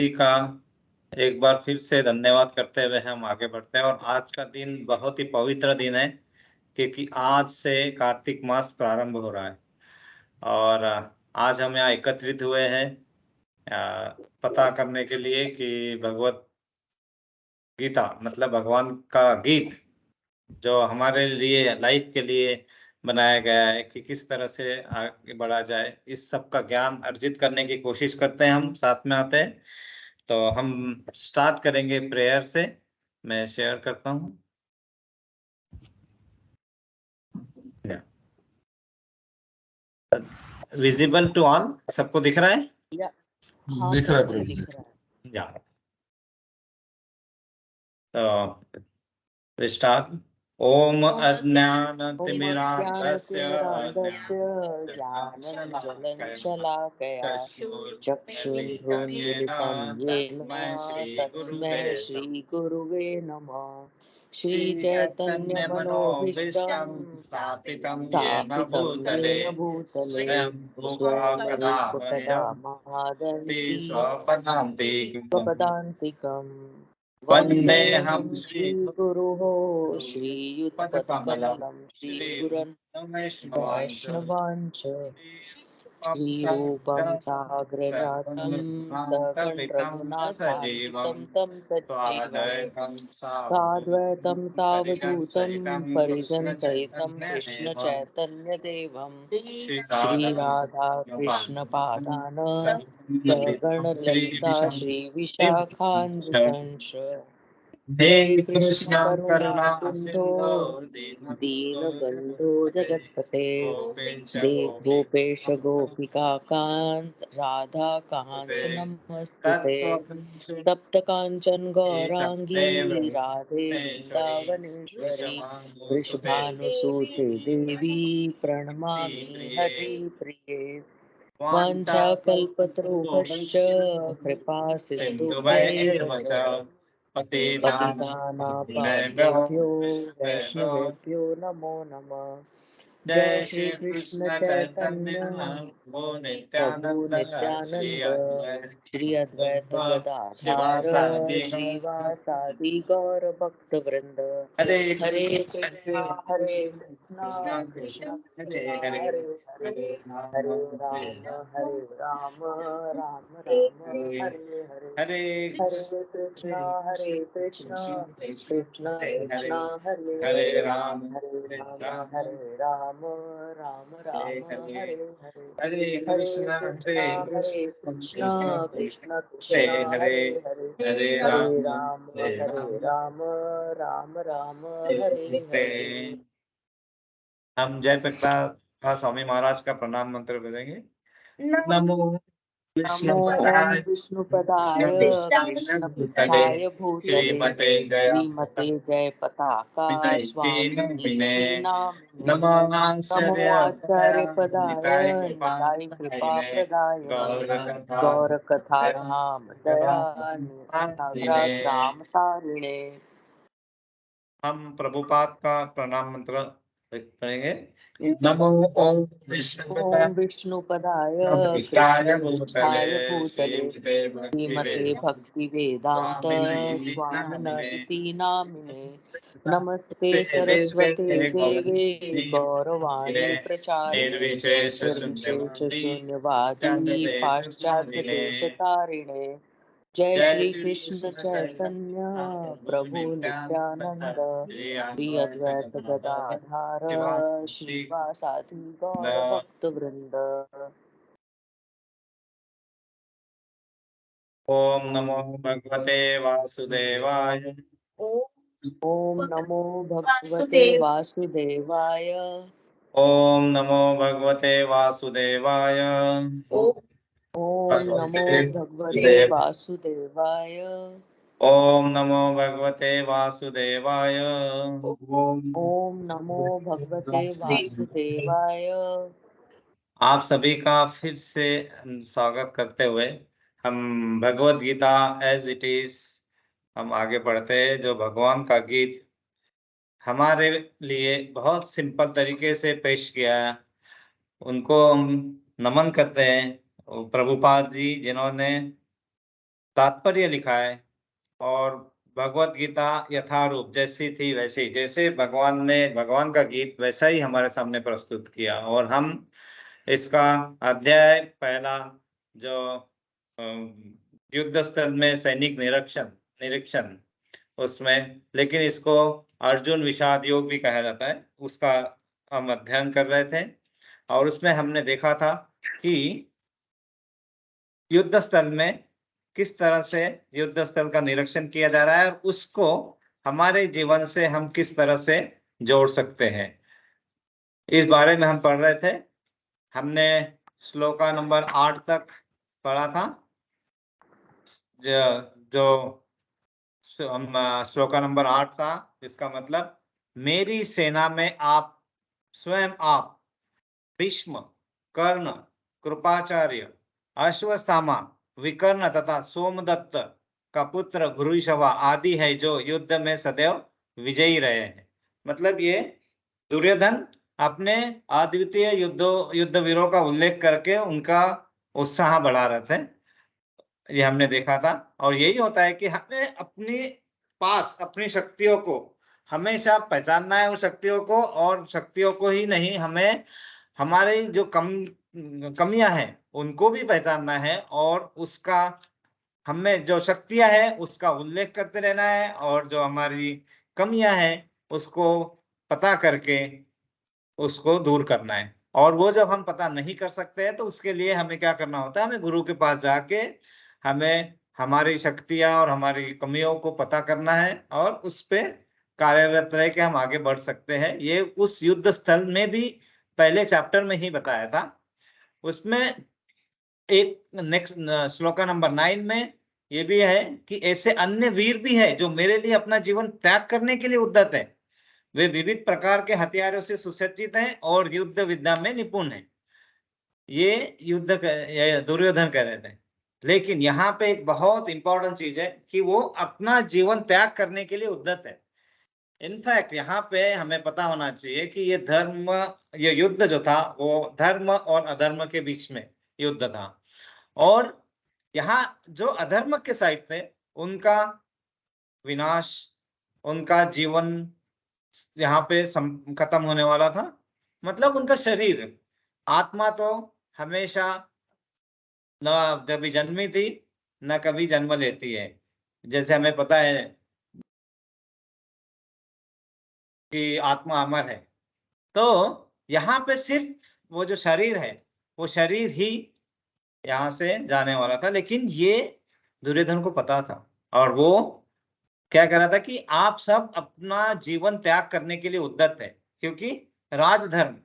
जी का एक बार फिर से धन्यवाद करते हुए हम आगे बढ़ते हैं। और आज का दिन बहुत ही पवित्र दिन है, क्योंकि आज से कार्तिक मास प्रारंभ हो रहा है। और आज हम यहाँ एकत्रित हुए हैं पता करने के लिए कि भगवत गीता मतलब भगवान का गीत जो हमारे लिए लाइफ के लिए बनाया गया है कि किस तरह से आगे बढ़ा जाए, इस सब का ज्ञान अर्जित करने की कोशिश करते हैं। हम साथ में आते हैं, तो हम स्टार्ट करेंगे प्रेयर से। मैं शेयर करता हूँ। विजिबल टू ऑल, सबको दिख रहा है? हाँ, दिख रहा है प्रभु जी, दिख रहा है। या तो स्टार्ट। ओम अज्ञानतिमिरान्धस्य ज्ञानञ्जनशलाकया चक्षुरुन्मीलितं येन तस्मै श्रीगुरुवे नमः। श्रीचैतन्यमनोभीष्टं स्थापितं येन येन भूतले स्वयं कदा महादन्ति स्वपदान्तिकम्। वन्देऽहं श्रीगुरोः श्रीयुतपदकमलं श्रीगुरन् वैष्णवांश्च श्रीरूपं साग्रजातं सहगण रघुनाथान्वितं तं सजीवं साद्वैतं सावधूतं परिजनसहितं कृष्णचैतन्यदेवं श्रीराधा कृष्णपादान् सहगण ललिता श्रीविशाखान्वितंश हे कृष्ण करुणा सिंधो दीनबन्धो जगत्पते गोपेश गोपिका कांत राधा कांत नमस्तुते। तप्त कांचन गौरांगी राधे वृंदावनेश्वरी वृषभानुसूते देवी प्रणमामि हरिप्रिये। वाञ्छाकल्पतरुभ्यश्च कृपा सिन्धुभ्यैव च पतितानां वैष्णवेभ्यो नमो नमः। जय श्री कृष्ण चैतन्य प्रभु नित्यानंद श्री अद्वैत गदाधर श्रीवासादि गौर भक्त वृंद। हरे कृष्णा कृष्णा हरे हरे हरे राम राम हरे हरे कृष्णा कृष्णा हरे राम राम राम हरे हरे कृष्णा कृष्णा हरे हरे राम राम हरे हरे। हम जय प्रकाश स्वामी महाराज का प्रणाम मंत्र करेंगे। नमो विष्णुपदाय कृष्णपृष्ठाय भूतले श्रीमते जय पताका स्वामिनी नामिने। नमो आचार्यपदाय निताय कृपा प्रदाय गौरकथा धाम दया राम तारिणे। हम प्रभुपाद का प्रणाम मंत्र करेंगे। नमो ओम विष्णुपदाय कृष्णपृष्ठाय भूतले श्रीमते भक्ति वेदांत स्वामिन इति नामिने। नमस्ते सरस्वते देवे गौरवाणी प्रचारिणे निर्विशेष शून्यवादी पाश्चात्य देश तारिणे। जय श्री कृष्ण चैतन्य प्रभु नित्यानंद श्री अद्वैत गदाधर श्रीवासादि गौर भक्त वृंद। ओम नमो भगवते वासुदेवाय। ओम नमो भगवते वासुदेवाय। ओम नमो भगवते वासुदेवाय। ओम नमो भगवते वासुदेवाय। ओम नमो भगवते वासुदेवाय। ओम नमो भगवते वासुदेवाय। आप सभी का फिर से स्वागत करते हुए हम Bhagavad Gita as it is हम आगे बढ़ते हैं। जो भगवान का गीत हमारे लिए बहुत सिंपल तरीके से पेश किया है, उनको हम नमन करते हैं। प्रभुपाद जी जिन्होंने तात्पर्य लिखा है और भगवत गीता यथारूप जैसी थी वैसी, जैसे भगवान ने भगवान का गीत वैसा ही हमारे सामने प्रस्तुत किया। और हम इसका अध्याय पहला जो युद्ध स्थल में सैनिक निरीक्षण निरीक्षण उसमें, लेकिन इसको अर्जुन विषाद योग भी कहा जाता है, उसका हम अध्ययन कर रहे थे। और उसमें हमने देखा था कि युद्ध स्थल में किस तरह से युद्ध स्थल का निरीक्षण किया जा रहा है और उसको हमारे जीवन से हम किस तरह से जोड़ सकते हैं, इस बारे में हम पढ़ रहे थे। हमने श्लोका नंबर 8 तक पढ़ा था। जो श्लोका नंबर 8 था, इसका मतलब मेरी सेना में आप स्वयं आप भीष्म, कर्ण, कृपाचार्य, अश्वत्थामा, विकर्ण तथा सोमदत्त का पुत्र भृगुशवा आदि है जो युद्ध में सदैव विजयी रहे हैं। मतलब ये दुर्योधन अपने अद्वितीय युद्धवीरों का उल्लेख करके उनका उत्साह बढ़ा रहे थे, ये हमने देखा था। और यही होता है कि हमें अपनी पास अपनी शक्तियों को हमेशा पहचानना है, उन शक्तियों को, और शक्तियों को ही नहीं, हमें हमारे जो कमियां हैं उनको भी पहचानना है, और उसका हमें जो शक्तियां हैं उसका उल्लेख करते रहना है, और जो हमारी कमियां हैं उसको पता करके उसको दूर करना है। और वो जब हम पता नहीं कर सकते हैं तो उसके लिए हमें क्या करना होता है, हमें गुरु के पास जाके हमें हमारी शक्तियां और हमारी कमियों को पता करना है और उस पे कार्यरत रह के हम आगे बढ़ सकते हैं। ये उस युद्ध स्थल में भी पहले चैप्टर में ही बताया था। उसमें एक नेक्स्ट श्लोका नंबर 9 में ये भी है कि ऐसे अन्य वीर भी है जो मेरे लिए अपना जीवन त्याग करने के लिए उद्यत है। वे विविध प्रकार के हथियारों से सुसज्जित हैं और युद्ध विद्या में निपुण हैं। ये दुर्योधन कह रहे थे। लेकिन यहाँ पे एक बहुत इंपॉर्टेंट चीज है कि वो अपना जीवन त्याग करने के लिए उद्यत है। इनफैक्ट यहाँ पे हमें पता होना चाहिए कि ये युद्ध जो था वो धर्म और अधर्म के बीच में युद्ध था। और यहाँ जो अधर्म के साइड थे उनका विनाश, उनका जीवन यहाँ पे खत्म होने वाला था। मतलब उनका शरीर, आत्मा तो हमेशा न कभी जन्मी थी न कभी जन्म लेती है। जैसे हमें पता है कि आत्मा अमर है, तो यहाँ पे सिर्फ वो जो शरीर है वो शरीर ही यहाँ से जाने वाला था। लेकिन ये दुर्योधन को पता था और वो क्या कह रहा था कि आप सब अपना जीवन त्याग करने के लिए उद्यत है, क्योंकि राजधर्म,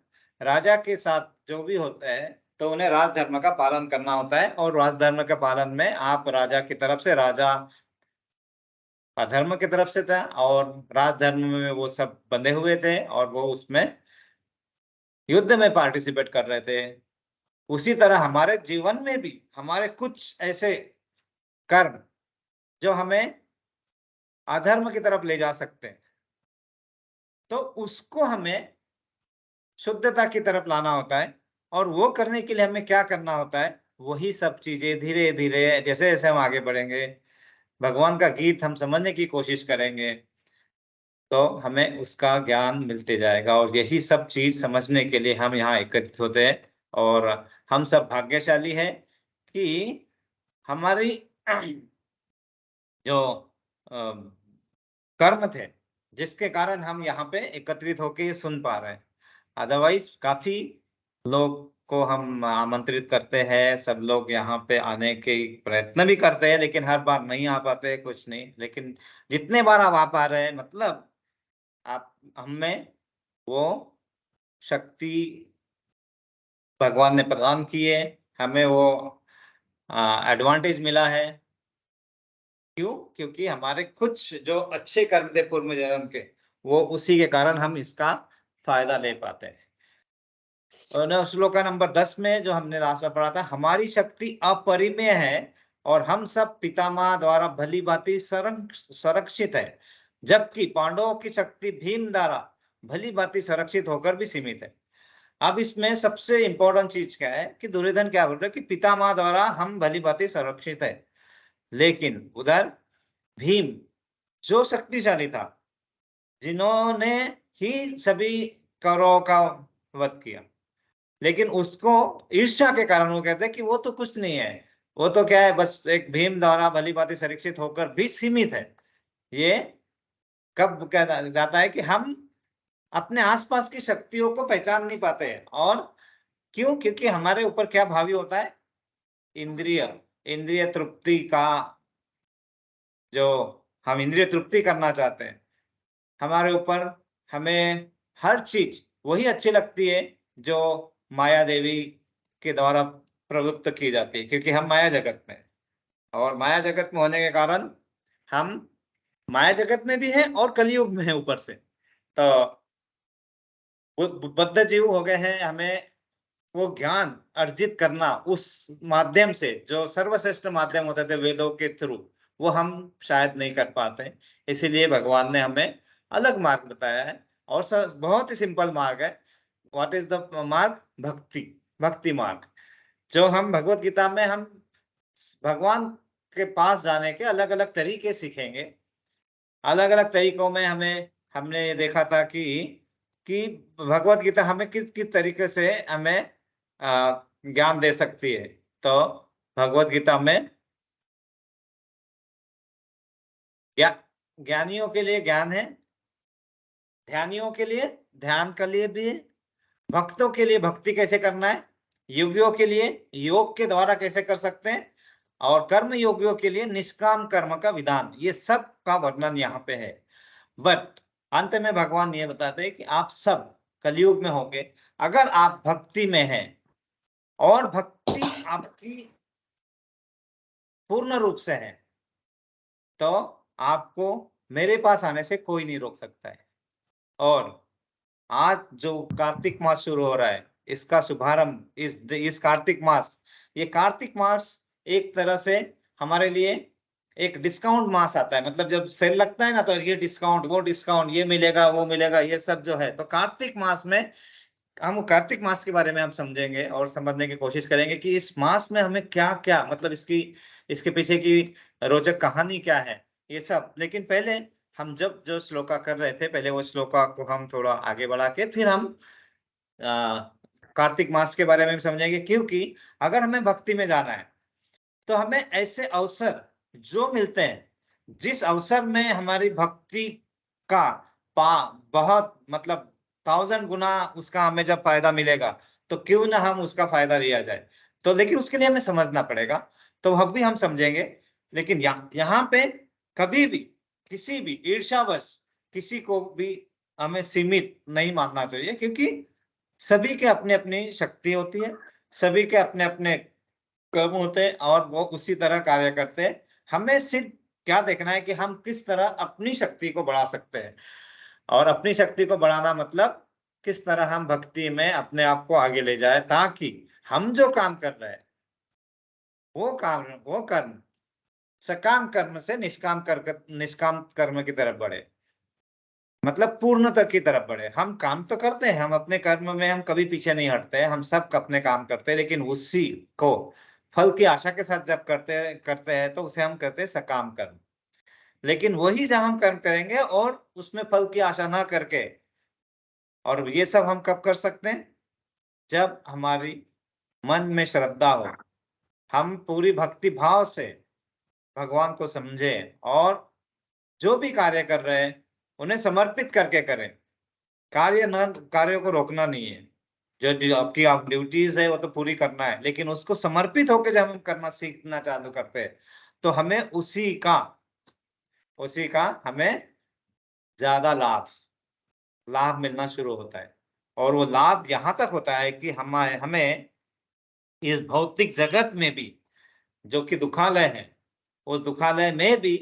राजा के साथ जो भी होता है तो उन्हें राजधर्म का पालन करना होता है। और राजधर्म के पालन में आप राजा की तरफ से, राजा अधर्म की तरफ से था और राजधर्म में वो सब बंधे हुए थे और वो उसमें युद्ध में पार्टिसिपेट कर रहे थे। उसी तरह हमारे जीवन में भी हमारे कुछ ऐसे कर्म जो हमें अधर्म की तरफ ले जा सकते हैं, तो उसको हमें शुद्धता की तरफ लाना होता है। और वो करने के लिए हमें क्या करना होता है, वही सब चीजें धीरे धीरे जैसे जैसे हम आगे बढ़ेंगे, भगवान का गीत हम समझने की कोशिश करेंगे, तो हमें उसका ज्ञान मिलते जाएगा। और यही सब चीज समझने के लिए हम यहाँ एकत्रित होते हैं। और हम सब भाग्यशाली है कि हमारी जो कर्म थे जिसके कारण हम यहाँ पे एकत्रित होके ये सुन पा रहे हैं। अदरवाइज काफी लोग को हम आमंत्रित करते हैं, सब लोग यहाँ पे आने के प्रयत्न भी करते हैं, लेकिन हर बार नहीं आ पाते, कुछ नहीं। लेकिन जितने बार आप आ पा रहे हैं, मतलब आप हमें वो शक्ति भगवान ने प्रदान की है, हमें वो एडवांटेज मिला है। क्यों? क्योंकि हमारे कुछ जो अच्छे कर्म थे पूर्व जन्म के, वो उसी के कारण हम इसका फायदा ले पाते हैं। और श्लोका नंबर 10 में जो हमने लास्ट में पढ़ा था, हमारी शक्ति अपरिमेय है और हम सब पितामह द्वारा भली भांति संरक्षित है, जबकि पांडवों की शक्ति भीम द्वारा भली भांति संरक्षित होकर भी सीमित है। अब इसमें सबसे इंपॉर्टेंट चीज क्या है कि दुर्योधन क्या बोल रहे हैं कि पितामह द्वारा हम भली भांति संरक्षित है। लेकिन उधर भीम जो शक्तिशाली था, जिन्होंने ही सभी कौरवों का वध किया, लेकिन उसको ईर्ष्या के कारण वो कहते हैं कि वो तो कुछ नहीं है, वो तो क्या है, बस एक भीम द्वारा भली भांति परीक्षित होकर भी सीमित है। ये कब कहा जाता है कि हम अपने आसपास की शक्तियों को पहचान नहीं पाते हैं। और क्यों? क्योंकि हमारे ऊपर क्या भावी होता है? इंद्रिय इंद्रिय तृप्ति का, जो हम इंद्रिय तृप्ति करना चाहते हैं, हमारे ऊपर हमें हर चीज वही अच्छी लगती है जो माया देवी के द्वारा प्रवृत्त की जाती है, क्योंकि हम माया जगत में हैं। और माया जगत में होने के कारण हम माया जगत में भी हैं और कलयुग में हैं ऊपर से। तो बद्ध जीव हो गए हैं, हमें वो ज्ञान अर्जित करना उस माध्यम से, जो सर्वश्रेष्ठ माध्यम होते थे वेदों के थ्रू, वो हम शायद नहीं कर पाते। इसीलिए भगवान ने हमें अलग मार्ग बताया है, और बहुत ही सिंपल मार्ग है। व्हाट इज द मार्ग? भक्ति, भक्ति मार्ग। जो हम भगवत गीता में हम भगवान के पास जाने के अलग अलग तरीके सीखेंगे। अलग अलग तरीकों में हमने देखा था कि भगवत गीता हमें किस किस तरीके से हमें ज्ञान दे सकती है। तो भगवत गीता में ज्ञानियों के लिए ज्ञान है, ध्यानियों के लिए ध्यान के लिए भी है, भक्तों के लिए भक्ति कैसे करना है, योगियों के लिए योग के द्वारा कैसे कर सकते हैं, और कर्म योगियों के लिए निष्काम कर्म का विधान, ये सब का वर्णन यहाँ पे है। बट अंत में भगवान ये बताते हैं कि आप सब कलयुग में होंगे, अगर आप भक्ति में हैं और भक्ति आपकी पूर्ण रूप से है, तो आपको मेरे पास आने से कोई नहीं रोक सकता है। और आज जो कार्तिक मास शुरू हो रहा है, इसका शुभारंभ इस कार्तिक मास, ये कार्तिक मास एक तरह से हमारे लिए एक डिस्काउंट मास आता है। मतलब जब सेल लगता है ना, तो ये डिस्काउंट, वो डिस्काउंट, ये मिलेगा, वो मिलेगा, ये सब जो है। तो कार्तिक मास में हम कार्तिक मास के बारे में हम समझेंगे और समझने की कोशिश करेंगे कि इस मास में हमें क्या क्या, मतलब इसके पीछे की रोचक कहानी क्या है, ये सब। लेकिन पहले हम जब जो श्लोका कर रहे थे, पहले वो श्लोका को हम थोड़ा आगे बढ़ा के फिर हम कार्तिक मास के बारे में भी समझेंगे। क्योंकि अगर हमें भक्ति में जाना है, तो हमें ऐसे अवसर जो मिलते हैं, जिस अवसर में हमारी भक्ति का बहुत मतलब 1000 गुना उसका हमें जब फायदा मिलेगा, तो क्यों ना हम उसका फायदा लिया जाए। तो लेकिन उसके लिए हमें समझना पड़ेगा, तो वह भी हम समझेंगे। लेकिन यहाँ पे कभी भी किसी भी ईर्ष्यावश किसी को भी हमें सीमित नहीं मानना चाहिए, क्योंकि सभी के अपनी अपनी शक्ति होती है, सभी के अपने अपने कर्म होते हैं, और वो उसी तरह कार्य करते हैं। हमें सिर्फ क्या देखना है कि हम किस तरह अपनी शक्ति को बढ़ा सकते हैं। और अपनी शक्ति को बढ़ाना मतलब किस तरह हम भक्ति में अपने आप को आगे ले जाए, ताकि हम जो काम कर रहे हैं वो कर्म सकाम कर्म से निष्काम कर्म की तरफ बढ़े, मतलब पूर्णता की तरफ बढ़े। हम काम तो करते हैं, हम अपने कर्म में हम कभी पीछे नहीं हटते हैं, हम सब अपने काम करते हैं, लेकिन उसी को फल की आशा के साथ जब करते हैं तो उसे हम कहते हैं सकाम कर्म। लेकिन वही जब हम कर्म करेंगे और उसमें फल की आशा ना करके, और ये सब हम कब कर सकते हैं? जब हमारी मन में श्रद्धा हो, हम पूरी भक्ति भाव से भगवान को समझें, और जो भी कार्य कर रहे हैं उन्हें समर्पित करके करें। कार्यों को रोकना नहीं है। जो आपकी आप ड्यूटीज है वो तो पूरी करना है, लेकिन उसको समर्पित होकर जब हम करना सीखना चालू करते हैं, तो हमें उसी का हमें ज्यादा लाभ मिलना शुरू होता है। और वो लाभ यहाँ तक होता है कि हमें इस भौतिक जगत में भी, जो कि दुखालय है, उस दुखालय में भी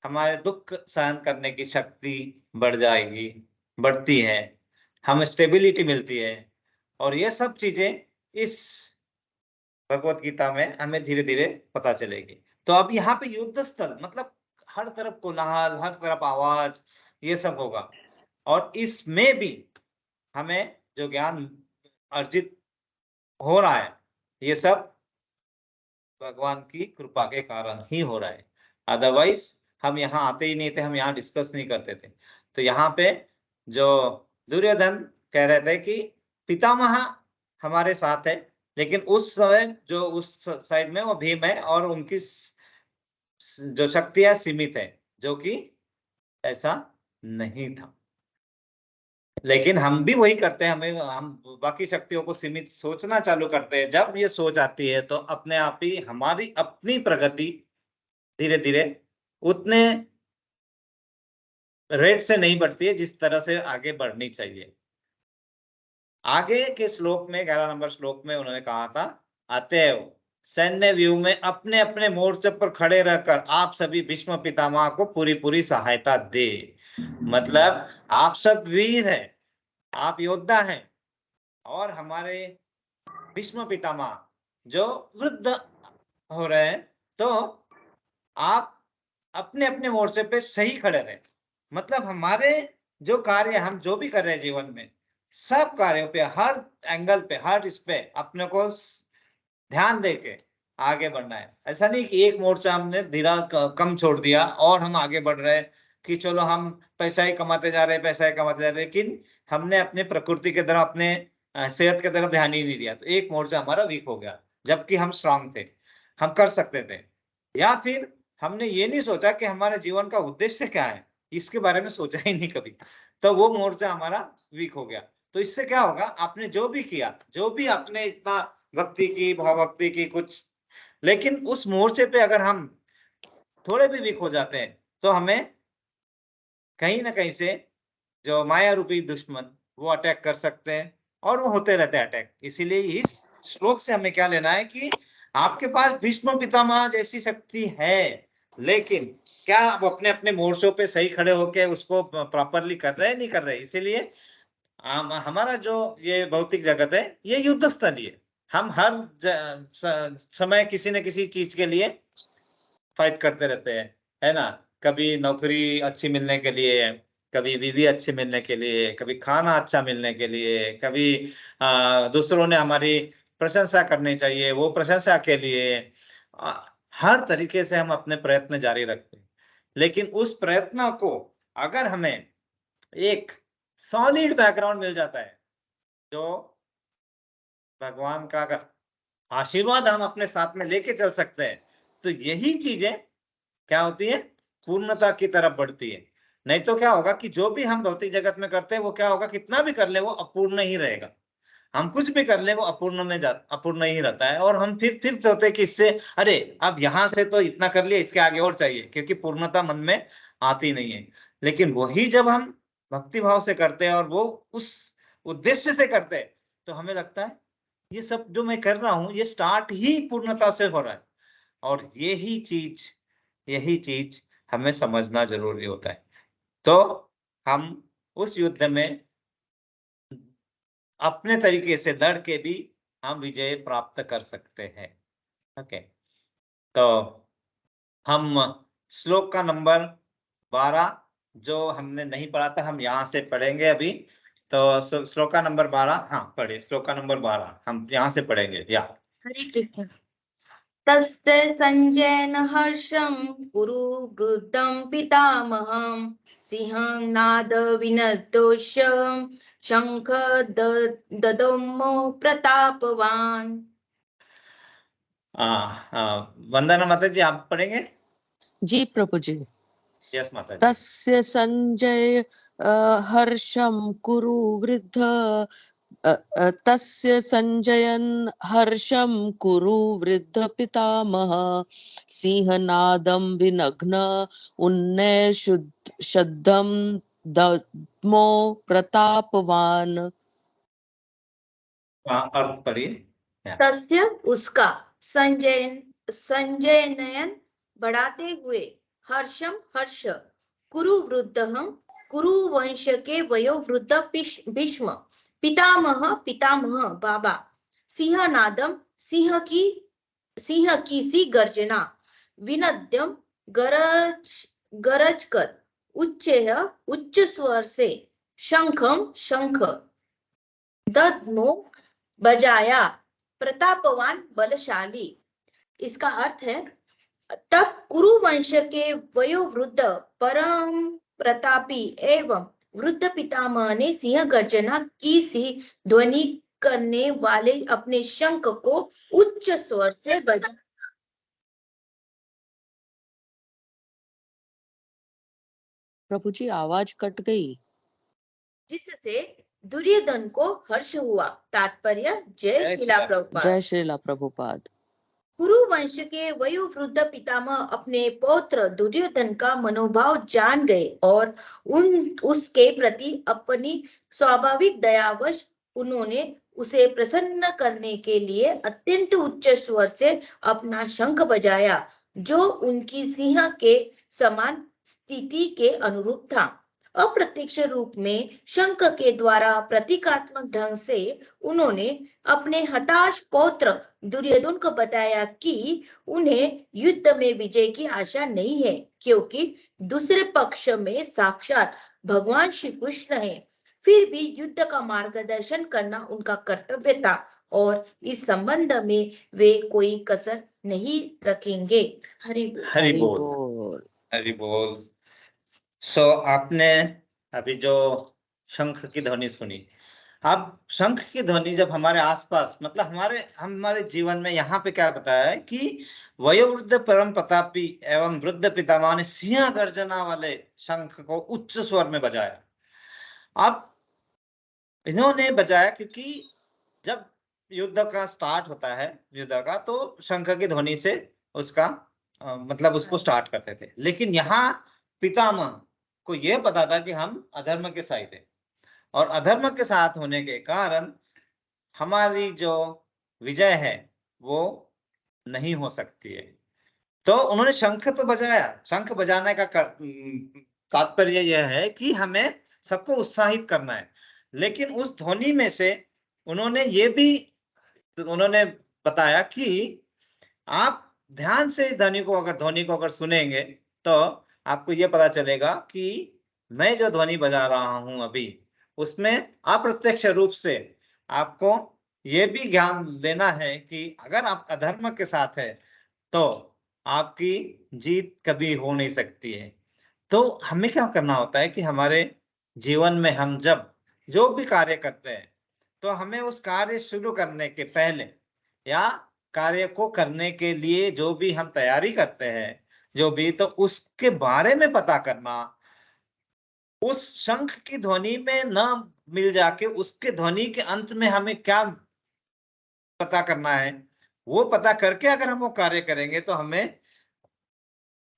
हमारे दुख सहन करने की शक्ति बढ़ जाएगी, बढ़ती है, हमें स्टेबिलिटी मिलती है। और ये सब चीजें इस भगवत गीता में हमें धीरे धीरे पता चलेगी। तो अब यहाँ पे युद्ध स्थल, मतलब हर तरफ कोलाहल, हर तरफ आवाज, ये सब होगा। और इसमें भी हमें जो ज्ञान अर्जित हो रहा है, ये सब भगवान की कृपा के कारण ही हो रहा है, अदरवाइज हम यहाँ आते ही नहीं थे, हम यहाँ डिस्कस नहीं करते थे। तो यहाँ पे जो दुर्योधन कह रहे थे कि पितामह हमारे साथ है, लेकिन उस समय जो उस साइड में वो भीम है और उनकी जो शक्तियां सीमित है, जो कि ऐसा नहीं था। लेकिन हम भी वही करते हैं, हम बाकी शक्तियों को सीमित सोचना चालू करते हैं। जब ये सोच आती है तो अपने आप ही हमारी अपनी प्रगति धीरे धीरे उतने रेट से नहीं बढ़ती है जिस तरह से आगे बढ़नी चाहिए। आगे के श्लोक में 11 नंबर श्लोक में उन्होंने कहा था, अतएव सैन्य व्यूह में अपने अपने मोर्चे पर खड़े रहकर आप सभी भीष्म पितामह को पूरी पूरी सहायता दे। मतलब आप सब वीर हैं, आप योद्धा हैं, और हमारे भीष्म पितामह जो वृद्ध हो रहे हैं, तो आप अपने अपने मोर्चे पे सही खड़े रहे। मतलब हमारे जो कार्य हम जो भी कर रहे हैं जीवन में, सब कार्यों पे, हर एंगल पे, हर इस पे अपने को ध्यान देके आगे बढ़ना है। ऐसा नहीं कि एक मोर्चा हमने धीरा कम छोड़ दिया और हम आगे बढ़ रहे हैं कि चलो हम पैसा ही कमाते जा रहे हैं, पैसा ही कमाते जा रहे हैं, लेकिन हमने अपने प्रकृति के तरफ, अपने सेहत के तरफ ध्यान ही नहीं दिया, तो एक मोर्चा हमारा वीक हो गया, जबकि हम स्ट्रांग थे, हम कर सकते थे। या फिर हमने ये नहीं सोचा कि हमारे जीवन का उद्देश्य क्या है, इसके बारे में सोचा ही नहीं कभी, तो वो मोर्चा हमारा वीक हो गया। तो इससे क्या होगा, आपने जो भी किया, जो भी आपने इतना भक्ति की, भाव भक्ति की कुछ, लेकिन उस मोर्चे पे अगर हम थोड़े भी वीक हो जाते हैं, तो हमें कहीं ना कहीं से जो माया रूपी दुश्मन वो अटैक कर सकते हैं, और वो होते रहते हैं अटैक। इसीलिए इस श्लोक से हमें क्या लेना है कि आपके पास भीष्म पितामह जैसी शक्ति है, लेकिन क्या आप अपने अपने मोर्चों पे सही खड़े होके उसको प्रॉपरली कर रहे हैं, नहीं कर रहे? इसीलिए हमारा जो ये भौतिक जगत है, ये युद्ध स्थली है। हम हर समय किसी न किसी चीज के लिए फाइट करते रहते हैं, है ना? कभी नौकरी अच्छी मिलने के लिए, कभी बीवी अच्छी मिलने के लिए, कभी खाना अच्छा मिलने के लिए, कभी दूसरों ने हमारी प्रशंसा करनी चाहिए, वो प्रशंसा के लिए। अ, हर तरीके से हम अपने प्रयत्न जारी रखते हैं। लेकिन उस प्रयत्न को अगर हमें एक सॉलिड बैकग्राउंड मिल जाता है, जो भगवान का अगर आशीर्वाद हम अपने साथ में लेके चल सकते हैं, तो यही चीजें क्या होती है, पूर्णता की तरफ बढ़ती है। नहीं तो क्या होगा कि जो भी हम भौतिक जगत में करते हैं, वो क्या होगा, कितना भी कर ले वो अपूर्ण ही रहेगा। हम कुछ भी कर ले वो अपूर्ण ही रहता है, और हम फिर सोचते हैं कि इससे, अरे अब यहाँ से तो इतना कर लिया, इसके आगे और चाहिए, क्योंकि पूर्णता मन में आती नहीं है। लेकिन वही जब हम भक्ति भाव से करते हैं और वो उस उद्देश्य से करते हैं, तो हमें लगता है ये सब जो मैं कर रहा हूँ, ये स्टार्ट ही पूर्णता से हो रहा है। और यही चीज हमें समझना जरूरी होता है। तो हम उस युद्ध में अपने तरीके से लड़ के भी हम विजय प्राप्त कर सकते हैं। ओके, तो हम श्लोक का नंबर 12 जो हमने नहीं पढ़ा था, हम यहाँ से पढ़ेंगे अभी। तो श्लोक का नंबर 12, हाँ पढ़े, श्लोक का नंबर 12 हम यहाँ से पढ़ेंगे। या हरे कृष्ण। तस्य संजयन हर्षं कुरु वृद्धं पितामहं सिंहनाद विनतोष्य शंख ददोमो प्रतापवान। वंदना माता जी, आप पढ़ेंगे? जी प्रभु जी। यस माता जी। तस्य संजय हर्षं कुरु वृद्ध तस्य संजयन हर्षं कुरु वृद्ध पितामह सिंहनादं विनघ्न उन्नय शब्दं दद्मो प्रतापवान। अर्थ पढ़िए। तस्य उसका, संजयनयन बढ़ाते हुए, हर्षम हर्ष, कुरु वृद्धहम कुरु वंश के वयोवृद्ध भीष्म, पितामह पितामह बाबा, सिंहनादम सिंह की सी गर्जना, विनद्यम गरज कर, उच्च स्वर से, शंखम शंख, दद्मो बजाया, प्रतापवान बलशाली, इसका अर्थ है, तब कुरु वंश के वयोवृद्ध परम प्रतापी एवं वृद्ध पितामह ने सिंह गर्जना की सी ध्वनि करने वाले अपने शंख को उच्च स्वर से बजा। प्रभु जी आवाज कट गई। जिससे दुर्योधन को हर्ष हुआ। तात्पर्य जय श्रीला प्रभुपाद। जय श्रीला प्रभुपाद। कुरु वंश के वयोवृद्ध पितामह अपने पौत्र दुर्योधन का मनोभाव जान गए और उसके प्रति अपनी स्वाभाविक दयावश उन्होंने उसे प्रसन्न करने के लिए अत्यंत उच्च स्वर से अपना शंख बजाया, जो उनकी सिंह के समान स्थिति के अनुरूप था। अप्रत्यक्ष रूप में शंख के द्वारा प्रतीकात्मक ढंग से उन्होंने अपने हताश पौत्र दुर्योधन को बताया कि उन्हें युद्ध में विजय की आशा नहीं है, क्योंकि दूसरे पक्ष में साक्षात भगवान श्री कृष्ण है। फिर भी युद्ध का मार्गदर्शन करना उनका कर्तव्य था और इस संबंध में वे कोई कसर नहीं रखेंगे। हरि बोल। हरि बोल। सो आपने अभी जो शंख की ध्वनि सुनी, अब शंख की ध्वनि जब हमारे आसपास, मतलब हमारे जीवन में यहाँ पे क्या बताया है कि वयोवृद्ध परम प्रतापी एवं वृद्ध पितामह ने सिंह गर्जना वाले शंख को उच्च स्वर में बजाया। अब इन्होंने बजाया क्योंकि जब युद्ध का स्टार्ट होता है, युद्ध का, तो शंख की ध्वनि से उसका मतलब उसको स्टार्ट करते थे। लेकिन यहाँ पितामह को यह पता था कि हम अधर्म के साइड है और अधर्म के साथ होने के कारण हमारी जो विजय है वो नहीं हो सकती है। तो उन्होंने शंख तो बजाया। शंख बजाने का तात्पर्य यह है कि हमें सबको उत्साहित करना है। लेकिन उस ध्वनि में से उन्होंने बताया कि आप ध्यान से इस ध्वनि को अगर सुनेंगे तो आपको ये पता चलेगा कि मैं जो ध्वनि बजा रहा हूं अभी, उसमें अप्रत्यक्ष रूप से आपको ये भी ज्ञान देना है कि अगर आप अधर्म के साथ है तो आपकी जीत कभी हो नहीं सकती है। तो हमें क्या करना होता है कि हमारे जीवन में हम जब जो भी कार्य करते हैं, तो हमें उस कार्य शुरू करने के पहले या कार्य को करने के लिए जो भी हम तैयारी करते हैं, जो भी, तो उसके बारे में पता करना, उस शंख की ध्वनि में न मिल जाके उसके ध्वनि के अंत में हमें क्या पता करना है, वो पता करके अगर हम वो कार्य करेंगे तो हमें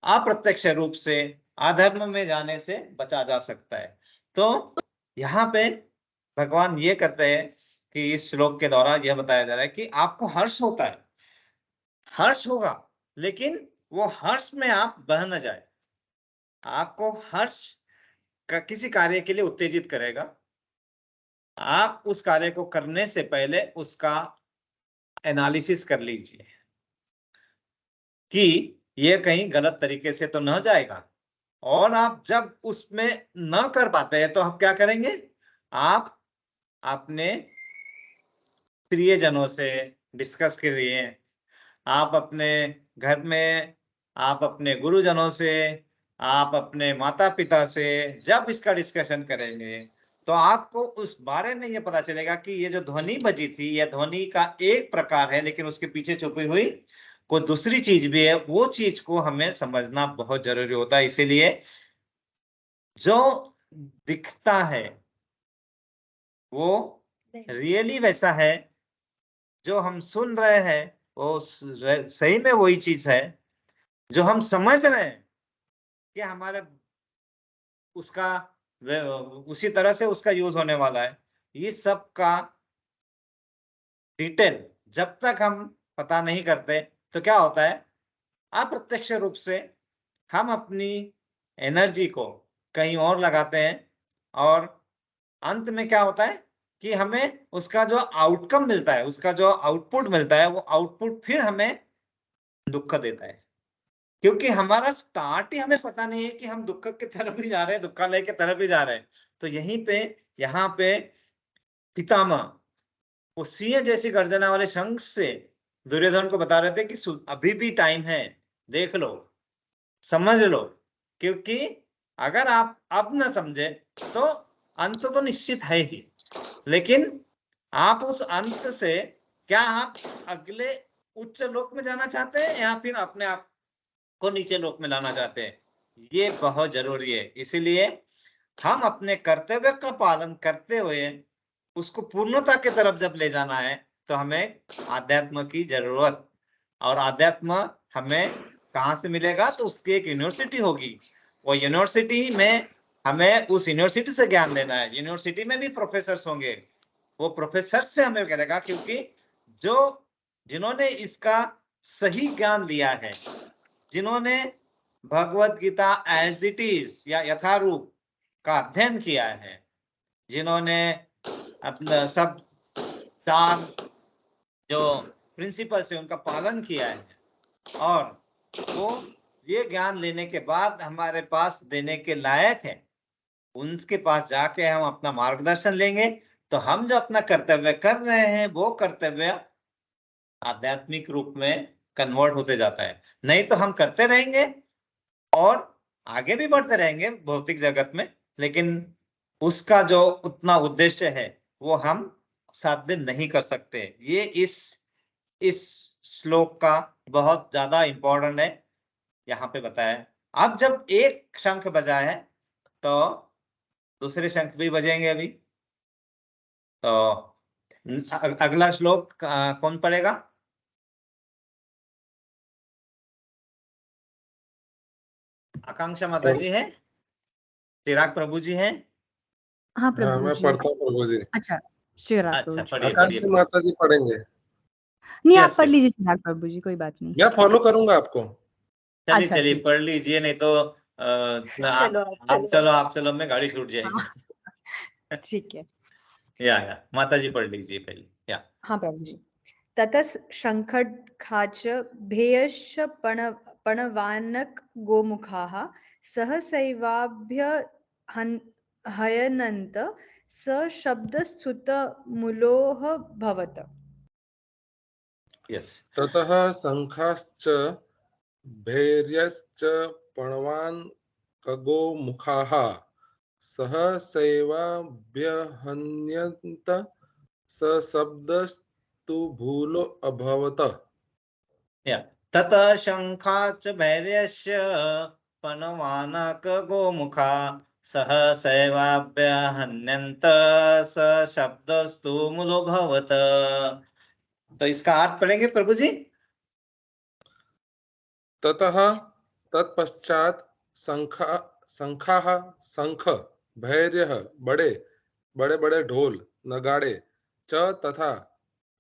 अप्रत्यक्ष रूप से अधर्म में जाने से बचा जा सकता है। तो यहाँ पे भगवान ये कहते हैं कि इस श्लोक के द्वारा यह बताया जा रहा है कि आपको हर्ष होता है, हर्ष होगा, लेकिन वो हर्ष में आप बह न जाए। आपको हर्ष किसी कार्य के लिए उत्तेजित करेगा। आप उस कार्य को करने से पहले उसका एनालिसिस कर लीजिए कि ये कहीं गलत तरीके से तो न जाएगा। और आप जब उसमें न कर पाते हैं तो आप क्या करेंगे? आप अपने प्रियजनों से डिस्कस करिए, आप अपने घर में, आप अपने गुरुजनों से, आप अपने माता पिता से जब इसका डिस्कशन करेंगे तो आपको उस बारे में ये पता चलेगा कि ये जो ध्वनि बजी थी, यह ध्वनि का एक प्रकार है, लेकिन उसके पीछे छुपी हुई कोई दूसरी चीज भी है। वो चीज को हमें समझना बहुत जरूरी होता है। इसीलिए जो दिखता है वो रियली वैसा है, जो हम सुन रहे हैं वो सही में वही चीज है, जो हम समझ रहे हैं कि हमारे उसका उसी तरह से उसका यूज होने वाला है। ये सब का डिटेल जब तक हम पता नहीं करते तो क्या होता है, अप्रत्यक्ष रूप से हम अपनी एनर्जी को कहीं और लगाते हैं और अंत में क्या होता है कि हमें उसका जो आउटकम मिलता है, उसका जो आउटपुट मिलता है, वो आउटपुट फिर हमें दुख देता है, क्योंकि हमारा स्टार्ट ही हमें पता नहीं है कि हम दुख की तरफ ही जा रहे हैं, दुखालय की तरफ ही जा रहे हैं। तो यहीं पे यहाँ पे पितामह वो सिंह जैसी गर्जना वाले शंख से दुर्योधन को बता रहे थे कि अभी भी टाइम है, देख लो, समझ लो, क्योंकि अगर आप अब न समझे तो अंत तो निश्चित है ही, लेकिन आप उस अंत से क्या आप अगले उच्च लोक में जाना चाहते हैं या फिर अपने आप को नीचे लोक में लाना चाहते हैं? ये बहुत जरूरी है। इसीलिए हम अपने कर्तव्य का पालन करते हुए उसको पूर्णता की तरफ जब ले जाना है तो हमें आध्यात्म की जरूरत, और आध्यात्म हमें कहाँ से मिलेगा? तो उसकी एक यूनिवर्सिटी होगी, वो यूनिवर्सिटी में हमें उस यूनिवर्सिटी से ज्ञान लेना है। यूनिवर्सिटी में भी प्रोफेसर होंगे, वो प्रोफेसर से हमें करेगा, क्योंकि जिन्होंने इसका सही ज्ञान लिया है, जिन्होंने Bhagavad Gita as it is या यथारूप का अध्ययन किया है, जिन्होंने अपना सब 4 जो प्रिंसिपल्स है उनका पालन किया है, और वो ये ज्ञान लेने के बाद हमारे पास देने के लायक है, उनके पास जाके हम अपना मार्गदर्शन लेंगे तो हम जो अपना कर्तव्य कर रहे हैं वो कर्तव्य आध्यात्मिक रूप में कन्वर्ट होते जाता है। नहीं तो हम करते रहेंगे और आगे भी बढ़ते रहेंगे भौतिक जगत में, लेकिन उसका जो उतना उद्देश्य है वो हम साध्य नहीं कर सकते। ये इस श्लोक का बहुत ज्यादा इंपॉर्टेंट है, यहाँ पे बताया है। अब जब एक शंख बजा है तो दूसरे शंख भी बजेंगे अभी। तो अगला श्लोक कौन पढ़ेगा? आकांक्षा माता जी है, चिराग प्रभु जी हैं? हाँ हाँ, प्रभु मैं जी। पढ़ता हूँ प्रभु जी। अच्छा चिराग अच्छा, प्रभु जी। पढ़िए आकांक्षा माता जी पढ़ेंगे नहीं आप यस पढ़ यस, लीजिए चिराग प्रभु जी, कोई बात नहीं। या फॉलो करूंगा आपको। चलिए अच्छा, चलिए ठीक। पढ़ लीजिए, नहीं तो आप चलो में गाड़ी छूट जाएगी। ठीक है। या माता जी पढ़ लीजिए पहले। या हाँ प्रभु जी। ततस शंखड्खाच भेयश्च पणवानक गोमुखाः सहसैवाभ्य हयनन्त स शब्दस्तुत मूलोह भवत। यस, ततः शंखाश्च भैर्यश्च पणवान् खगो मुखाः सहसैवाभ्यहन्यन्त सशब्दस्तु भूलो अभवत्। या ततः शंखाच भैर्यस्य पणवानक गोमुखा सहसैवाभ्यहन्यन्त स शब्दस्तु मूलो भवत। तो इसका अर्थ पढ़ेंगे प्रभु जी। ततः तत्पश्चात शंखाः शंख भैर्यः बड़े बड़े ढोल नगाड़े च तथा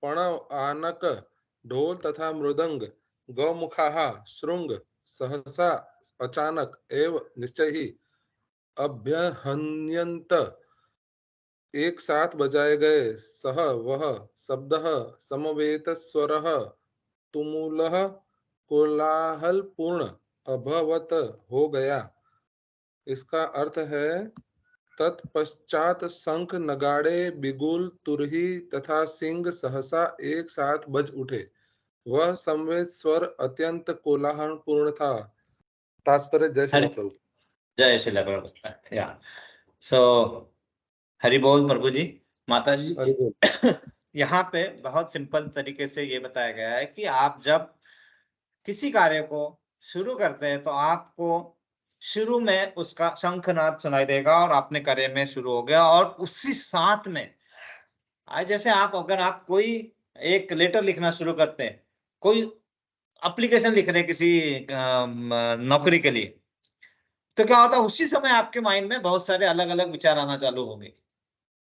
पणवानक ढोल तथा मृदंग गौमुखाः शृंग सहसा अचानक एव निश्चय ही अभ्यहन्यन्त एक साथ बजाए गए सह वह शब्दः समवेत स्वरः तुमुलः कोलाहल पूर्ण अभवत हो गया। इसका अर्थ है तत्पश्चात शंख नगाड़े बिगुल तुरही तथा सिंह सहसा एक साथ बज उठे, वह संवेद स्वर अत्यंत कोलाहल पूर्ण था। तात्पर्य जय श्री प्रभु। जय श्री प्रभु। या सो हरि बोल प्रभु जी। माता जी हरि बोल। यहाँ पे बहुत सिंपल तरीके से ये बताया गया है कि आप जब किसी कार्य को शुरू करते हैं तो आपको शुरू में उसका शंखनाद सुनाई देगा और आपने कार्य में शुरू हो गया, और उसी साथ में आज जैसे अगर आप कोई एक लेटर लिखना शुरू करते हैं, कोई एप्लीकेशन लिख रहे हैं किसी नौकरी के लिए, तो क्या होता है उसी समय आपके माइंड में बहुत सारे अलग अलग विचार आना चालू होंगे,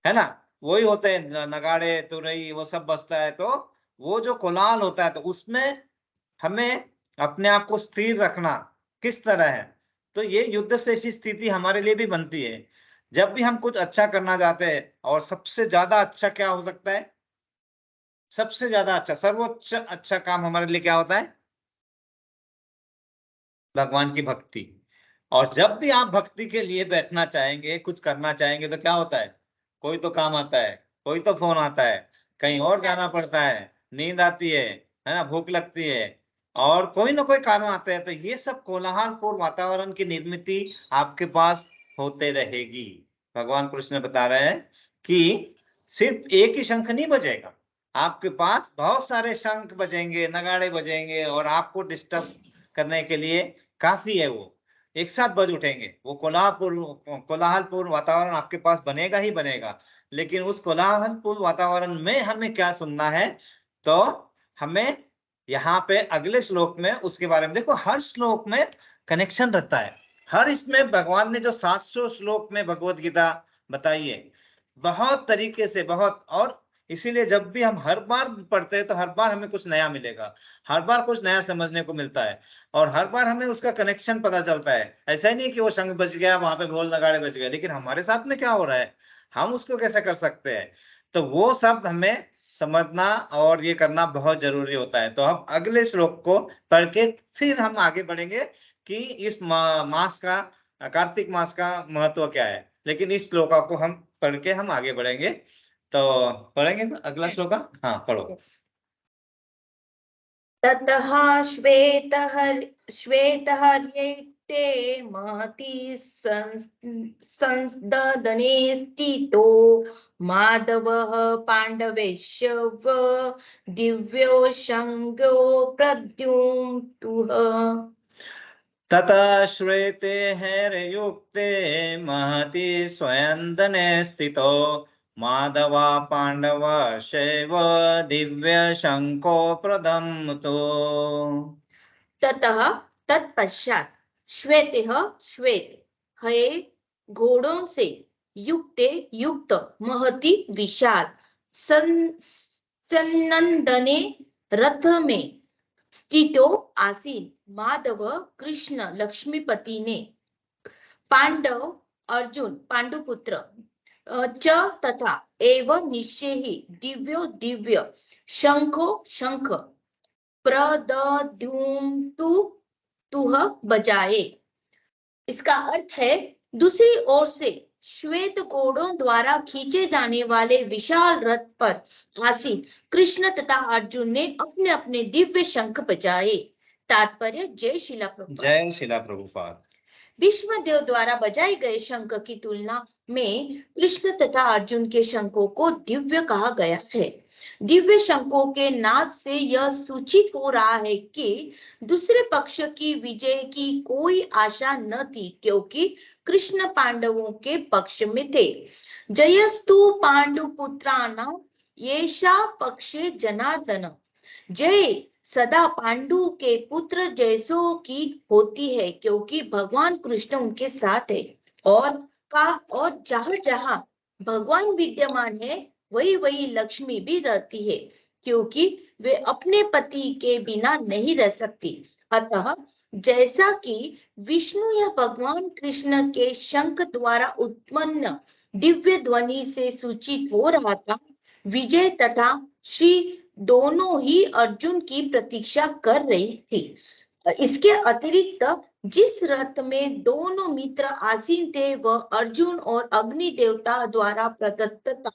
है ना? वही होते हैं नगाड़े तुरई वो सब बजता है, तो वो जो कोलाहल होता है तो उसमें हमें अपने आप को स्थिर रखना किस तरह है, तो ये युद्ध से ऐसी स्थिति हमारे लिए भी बनती है। जब भी हम कुछ अच्छा करना चाहते हैं, और सबसे ज्यादा अच्छा क्या हो सकता है? सबसे ज्यादा अच्छा सर्वोच्च अच्छा काम हमारे लिए क्या होता है? भगवान की भक्ति। और जब भी आप भक्ति के लिए बैठना चाहेंगे, कुछ करना चाहेंगे, तो क्या होता है? कोई तो काम आता है, कोई तो फोन आता है, कहीं और जाना पड़ता है, नींद आती है, है ना, भूख लगती है और कोई ना कोई कारण आता है, तो ये सब कोलाहलपूर्ण वातावरण की निर्मित आपके पास होते रहेगी। भगवान कृष्ण बता रहे हैं कि सिर्फ एक ही शंख नहीं बजेगा, आपके पास बहुत सारे शंख बजेंगे, नगाड़े बजेंगे और आपको डिस्टर्ब करने के लिए काफी है, वो एक साथ बज उठेंगे। वो कोलाहलपूर्ण वातावरण आपके पास बनेगा ही बनेगा। लेकिन उस कोलाहलपूर्ण वातावरण में हमें क्या सुनना है, तो हमें यहाँ पे अगले श्लोक में उसके बारे में देखो। हर श्लोक में कनेक्शन रहता है, हर इसमें भगवान ने जो 700 श्लोक में भगवत गीता बताई है, बहुत तरीके से, बहुत। और इसीलिए जब भी हम हर बार पढ़ते हैं तो हर बार हमें कुछ नया मिलेगा, हर बार कुछ नया समझने को मिलता है और हर बार हमें उसका कनेक्शन पता चलता है। ऐसा ही नहीं कि वो शंख बज गया, वहां पे ढोल नगाड़े बज गए, लेकिन हमारे साथ में क्या हो रहा है, हम उसको कैसे कर सकते हैं, तो वो सब हमें समझना और ये करना बहुत जरूरी होता है। तो हम अगले श्लोक को पढ़ के फिर हम आगे बढ़ेंगे कि इस मास का, कार्तिक मास का महत्व क्या है। लेकिन इस श्लोका को हम पढ़ के हम आगे बढ़ेंगे। तो पढ़ेंगे अगला श्लोका, हाँ पढ़ो। ततः श्वेतहर्यैते महति संसदने स्थितो माधवः पाण्डवेश्व दिव्यो शङ्खो प्रद्युम्नः। ततः श्वेते हैर्युक्ते महति स्वयंदने स्थितो माधवा पांडव शैव दिव्य शंको प्रदम्तो। ततः तत्पश्चात श्वेते श्वेत हये घोड़ों से युक्त महति विशाल सन्नंदने रथ में स्थितो आसीन माधव कृष्ण लक्ष्मीपति ने पांडव अर्जुन पांडुपुत्र च तथा एवं निश्चय ही दिव्य शंख प्रदद्युम्नतुः बजाए। इसका अर्थ है दूसरी ओर से श्वेत घोड़ों द्वारा खींचे जाने वाले विशाल रथ पर आसीन कृष्ण तथा अर्जुन ने अपने अपने दिव्य शंख बजाए। तात्पर्य जय शिला प्रभुपाद। जय शिला प्रभुपाद। भीष्म देव द्वारा बजाए गए शंख की तुलना में कृष्ण तथा अर्जुन के शंखों को दिव्य कहा गया है। दिव्य शंखों के नाद से यह सूचित हो रहा है कि दूसरे पक्ष की विजय की कोई आशा न थी, क्योंकि कृष्ण पांडवों के पक्ष में थे। जयस्तु पांडुपुत्राणां येषा पक्षे जनार्दन। जय सदा पांडु के पुत्र जैसों की होती है, क्योंकि भगवान कृष्ण उनके साथ है। और जहां जहां भगवान विद्यमान है वही वही लक्ष्मी भी रहती है, क्योंकि वे अपने पति के बिना नहीं रह सकती। अतः जैसा कि विष्णु या भगवान कृष्ण के शंख द्वारा उत्पन्न दिव्य ध्वनि से सूचित हो रहा था, विजय तथा श्री दोनों ही अर्जुन की प्रतीक्षा कर रही थी। इसके अतिरिक्त जिस रथ में दोनों मित्र आसीन थे वह अर्जुन और अग्नि देवता द्वारा प्रदत्त था,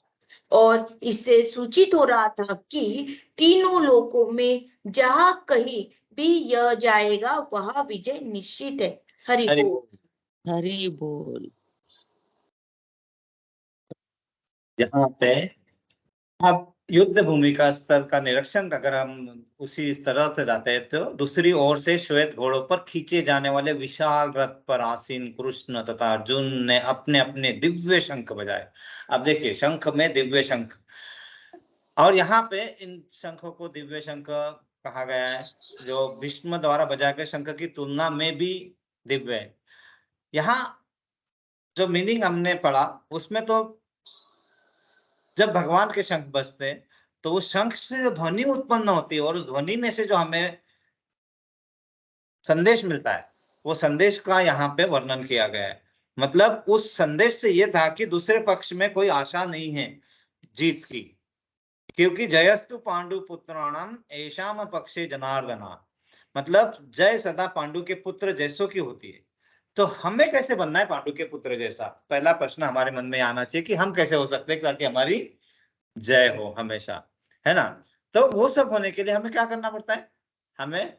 और इससे सूचित हो रहा था कि तीनों लोकों में जहां कहीं भी यह जाएगा वहां विजय निश्चित है। हरि बोल। हरि बोल। यहाँ पे अब युद्ध भूमि का स्तर का निरीक्षण अगर हम उसी इस तरह से जाते हैं, तो दूसरी ओर से श्वेत घोड़ों पर खींचे जाने वाले विशाल रथ पर आसीन कृष्ण तथा अर्जुन ने अपने अपने दिव्य शंख बजाए। अब देखिए, शंख में दिव्य शंख, और यहाँ पे इन शंखों को दिव्य शंख कहा गया है, जो भीष्म द्वारा बजाए गए शंख की तुलना में भी दिव्य है। यहाँ जो मीनिंग हमने पढ़ा उसमें तो जब भगवान के शंख बजते तो उस शंख से जो ध्वनि उत्पन्न होती है और उस ध्वनि में से जो हमें संदेश मिलता है, वो संदेश का यहाँ पे वर्णन किया गया है। मतलब उस संदेश से ये था कि दूसरे पक्ष में कोई आशा नहीं है जीत की, क्योंकि जयस्तु पांडु पुत्राणाम ऐशाम पक्षे जनार्दना। मतलब जय सदा पांडु के पुत्र जैसों की होती है। तो हमें कैसे बनना है पांडु के पुत्र जैसा? पहला प्रश्न हमारे मन में आना चाहिए कि हम कैसे हो सकते हैं ताकि हमारी जय हो हमेशा, है ना। तो वो सब होने के लिए हमें क्या करना पड़ता है, हमें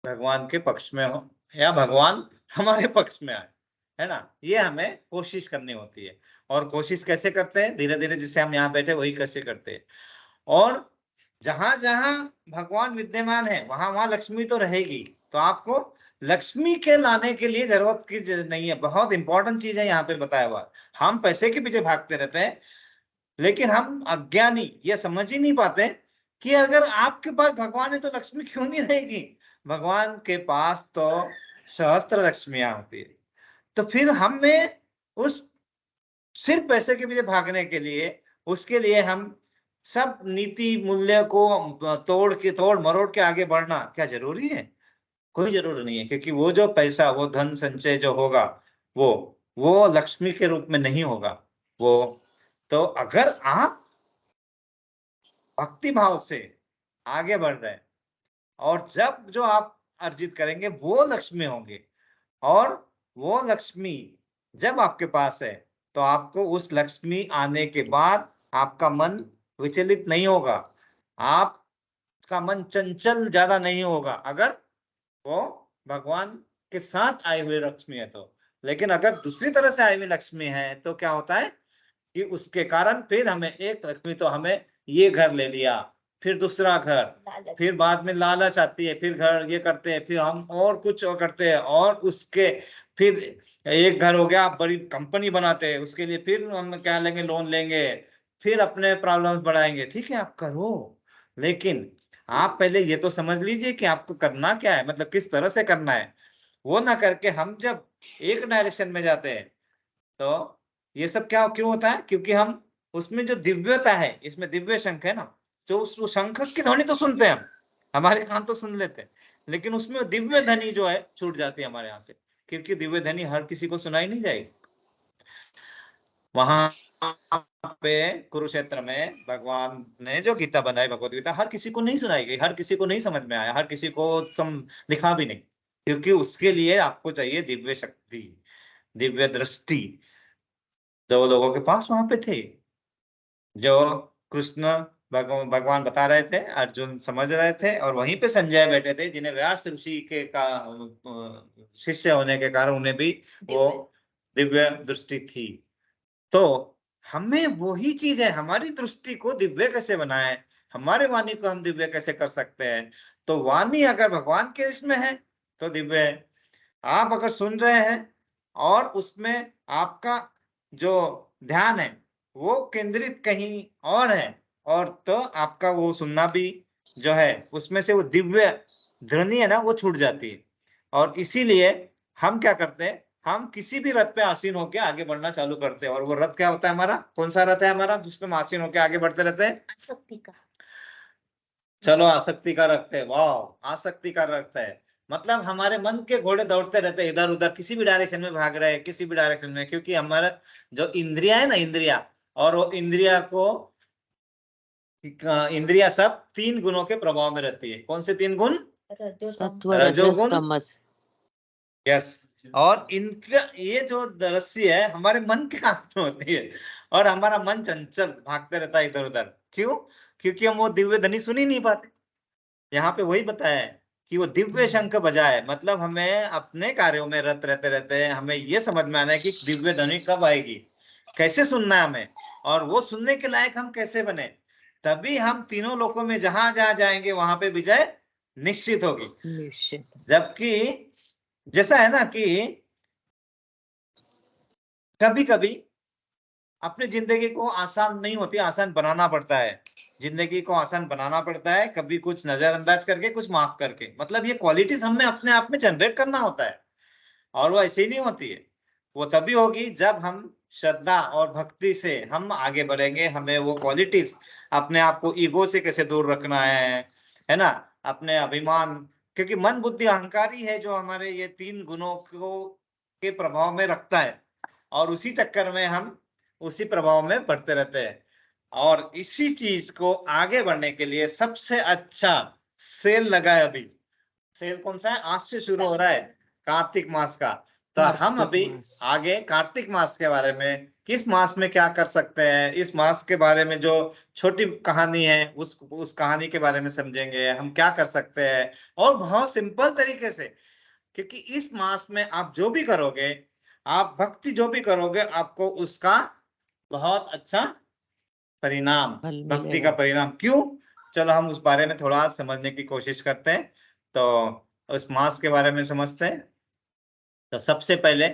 भगवान के पक्ष में हो या भगवान हमारे पक्ष में आए, है ना, ये हमें कोशिश करनी होती है। और कोशिश कैसे करते हैं, धीरे धीरे जिससे हम यहाँ बैठे वही कैसे करते हैं। और जहां जहां भगवान विद्यमान है वहां वहां लक्ष्मी तो रहेगी, तो आपको लक्ष्मी के लाने के लिए जरूरत की नहीं है। बहुत इंपॉर्टेंट चीज है यहाँ पे बताया हुआ। हम पैसे के पीछे भागते रहते हैं, लेकिन हम अज्ञानी ये समझ ही नहीं पाते कि अगर आपके पास भगवान है तो लक्ष्मी क्यों नहीं रहेगी। भगवान के पास तो सहस्त्र लक्ष्मियां होती है। तो फिर हमें उस सिर्फ पैसे के पीछे भागने के लिए, उसके लिए हम सब नीति मूल्य को तोड़ मरोड़ के आगे बढ़ना क्या जरूरी है? कोई जरूरी नहीं है, क्योंकि वो जो पैसा, वो धन संचय जो होगा वो लक्ष्मी के रूप में नहीं होगा। वो तो अगर आप भक्ति भाव से आगे बढ़ रहे हैं और जब जो आप अर्जित करेंगे वो लक्ष्मी होंगे, और वो लक्ष्मी जब आपके पास है तो आपको उस लक्ष्मी आने के बाद आपका मन विचलित नहीं होगा, आपका मन चंचल ज्यादा नहीं होगा, अगर वो भगवान के साथ आई हुई लक्ष्मी है तो। लेकिन अगर दूसरी तरह से आई हुई लक्ष्मी है तो क्या होता है कि उसके कारण फिर हमें एक लक्ष्मी तो हमें ये घर ले लिया, फिर दूसरा घर, फिर बाद में लालच आती है, फिर घर ये करते हैं, फिर हम और कुछ और करते हैं, और उसके फिर एक घर हो गया, आप बड़ी कंपनी बनाते हैं, उसके लिए फिर हम क्या लेंगे, लोन लेंगे, फिर अपने प्रॉब्लम्स बढ़ाएंगे। ठीक है, आप करो, लेकिन आप पहले ये तो समझ लीजिए कि आपको करना क्या है, मतलब किस तरह से करना है। वो ना करके हम जब एक डायरेक्शन में जाते हैं तो ये सब क्या क्यों होता है, क्योंकि हम उसमें जो दिव्यता है, इसमें दिव्य शंख है ना, जो उस शंख की ध्वनि तो सुनते हैं हम, हमारे कान तो सुन लेते हैं, लेकिन उसमें दिव्य ध्वनि जो है छूट जाती है हमारे यहाँ से, क्योंकि दिव्य ध्वनि हर किसी को सुनाई नहीं जाएगी। वहां पे कुरुक्षेत्र में भगवान ने जो गीता बनाई, भगवत गीता, हर किसी को नहीं सुनाई गई, हर किसी को नहीं समझ में आया, हर किसी को दिखा भी नहीं, क्योंकि उसके लिए आपको चाहिए दिव्य शक्ति, दिव्य दृष्टि, जो लोगों के पास वहां पे थे। जो कृष्ण भगवान बता रहे थे, अर्जुन समझ रहे थे, और वहीं पे संजय बैठे थे, जिन्हें व्यास ऋषि के शिष्य होने के कारण उन्हें भी वो दिव्य दृष्टि थी। तो हमें वही चीज है, हमारी दृष्टि को दिव्य कैसे बनाए, हमारे वाणी को हम दिव्य कैसे कर सकते हैं। तो वाणी अगर भगवान के इसमें है तो दिव्य है। आप अगर सुन रहे हैं और उसमें आपका जो ध्यान है वो केंद्रित कहीं और है, और तो आपका वो सुनना भी जो है उसमें से वो दिव्य ध्वनि है ना, वो छूट जाती है। और इसीलिए हम क्या करते हैं, हम किसी भी रथ पे आसीन होकर आगे बढ़ना चालू करते हैं। और वो रथ क्या होता है हमारा, कौन सा रथ है हमारा जिसपे हम आसीन होकर आगे बढ़ते रहते हैं? आसक्ति का। चलो आसक्ति का रखते हैं, वाह, आसक्ति का रखते हैं, मतलब हमारे मन के घोड़े दौड़ते रहते हैं इधर उधर, किसी भी डायरेक्शन में भाग रहे हैं, किसी भी डायरेक्शन में, क्योंकि हमारा जो इंद्रिया है ना, इंद्रिया, और वो इंद्रिया को इंद्रिया सब 3 गुणों के प्रभाव में रहती है। कौन से 3 गुण? सत्व रजस तमस। यस। और इनका ये जो दृश्य है हमारे मन के हाथ में होती है, और हमारा मन चंचल भागते रहता है इधर उधर। क्यों? क्योंकि हम वो दिव्य ध्वनि सुन ही नहीं पाते। यहाँ पे वही बताया है कि वो दिव्य शंख बजाए, मतलब हमें अपने कार्यों में रत रहते रहते हैं, हमें ये समझ में आना है कि दिव्य ध्वनि कब आएगी, कैसे सुनना है हमें, और वो सुनने के लायक हम कैसे बने, तभी हम तीनों लोकों में जहां जहां जाएंगे वहां पे विजय निश्चित होगी। निश्चित। जबकि जैसा है ना कि कभी कभी अपनी जिंदगी को आसान नहीं होती, आसान बनाना पड़ता है, जिंदगी को आसान बनाना पड़ता है, कभी कुछ नजरअंदाज करके, कुछ माफ करके, मतलब ये क्वालिटीज हमें अपने आप में जनरेट करना होता है। और वो ऐसे ही नहीं होती है, वो तभी होगी जब हम श्रद्धा और भक्ति से हम आगे बढ़ेंगे। हमें वो क्वालिटीज, अपने आप को ईगो से कैसे दूर रखना है ना, अपने अभिमान, क्योंकि मन बुद्धि अहंकार ही है जो हमारे ये 3 गुणों को के प्रभाव में रखता है, और उसी चक्कर में हम उसी प्रभाव में बढ़ते रहते हैं। और इसी चीज को आगे बढ़ने के लिए सबसे अच्छा सेल लगा है अभी। सेल कौन सा है? आज से शुरू हो रहा है, कार्तिक मास का। तो हम कार्तिक अभी मास। आगे कार्तिक मास के बारे में, किस मास में क्या कर सकते हैं, इस मास के बारे में जो छोटी कहानी है उस कहानी के बारे में समझेंगे, हम क्या कर सकते हैं। और बहुत सिंपल तरीके से, क्योंकि इस मास में आप जो भी करोगे, आप भक्ति जो भी करोगे, आपको उसका बहुत अच्छा परिणाम, फल भक्ति मिलेगा। का परिणाम। क्यों? चलो हम उस बारे में थोड़ा समझने की कोशिश करते हैं। तो उस मास के बारे में समझते हैं। तो सबसे पहले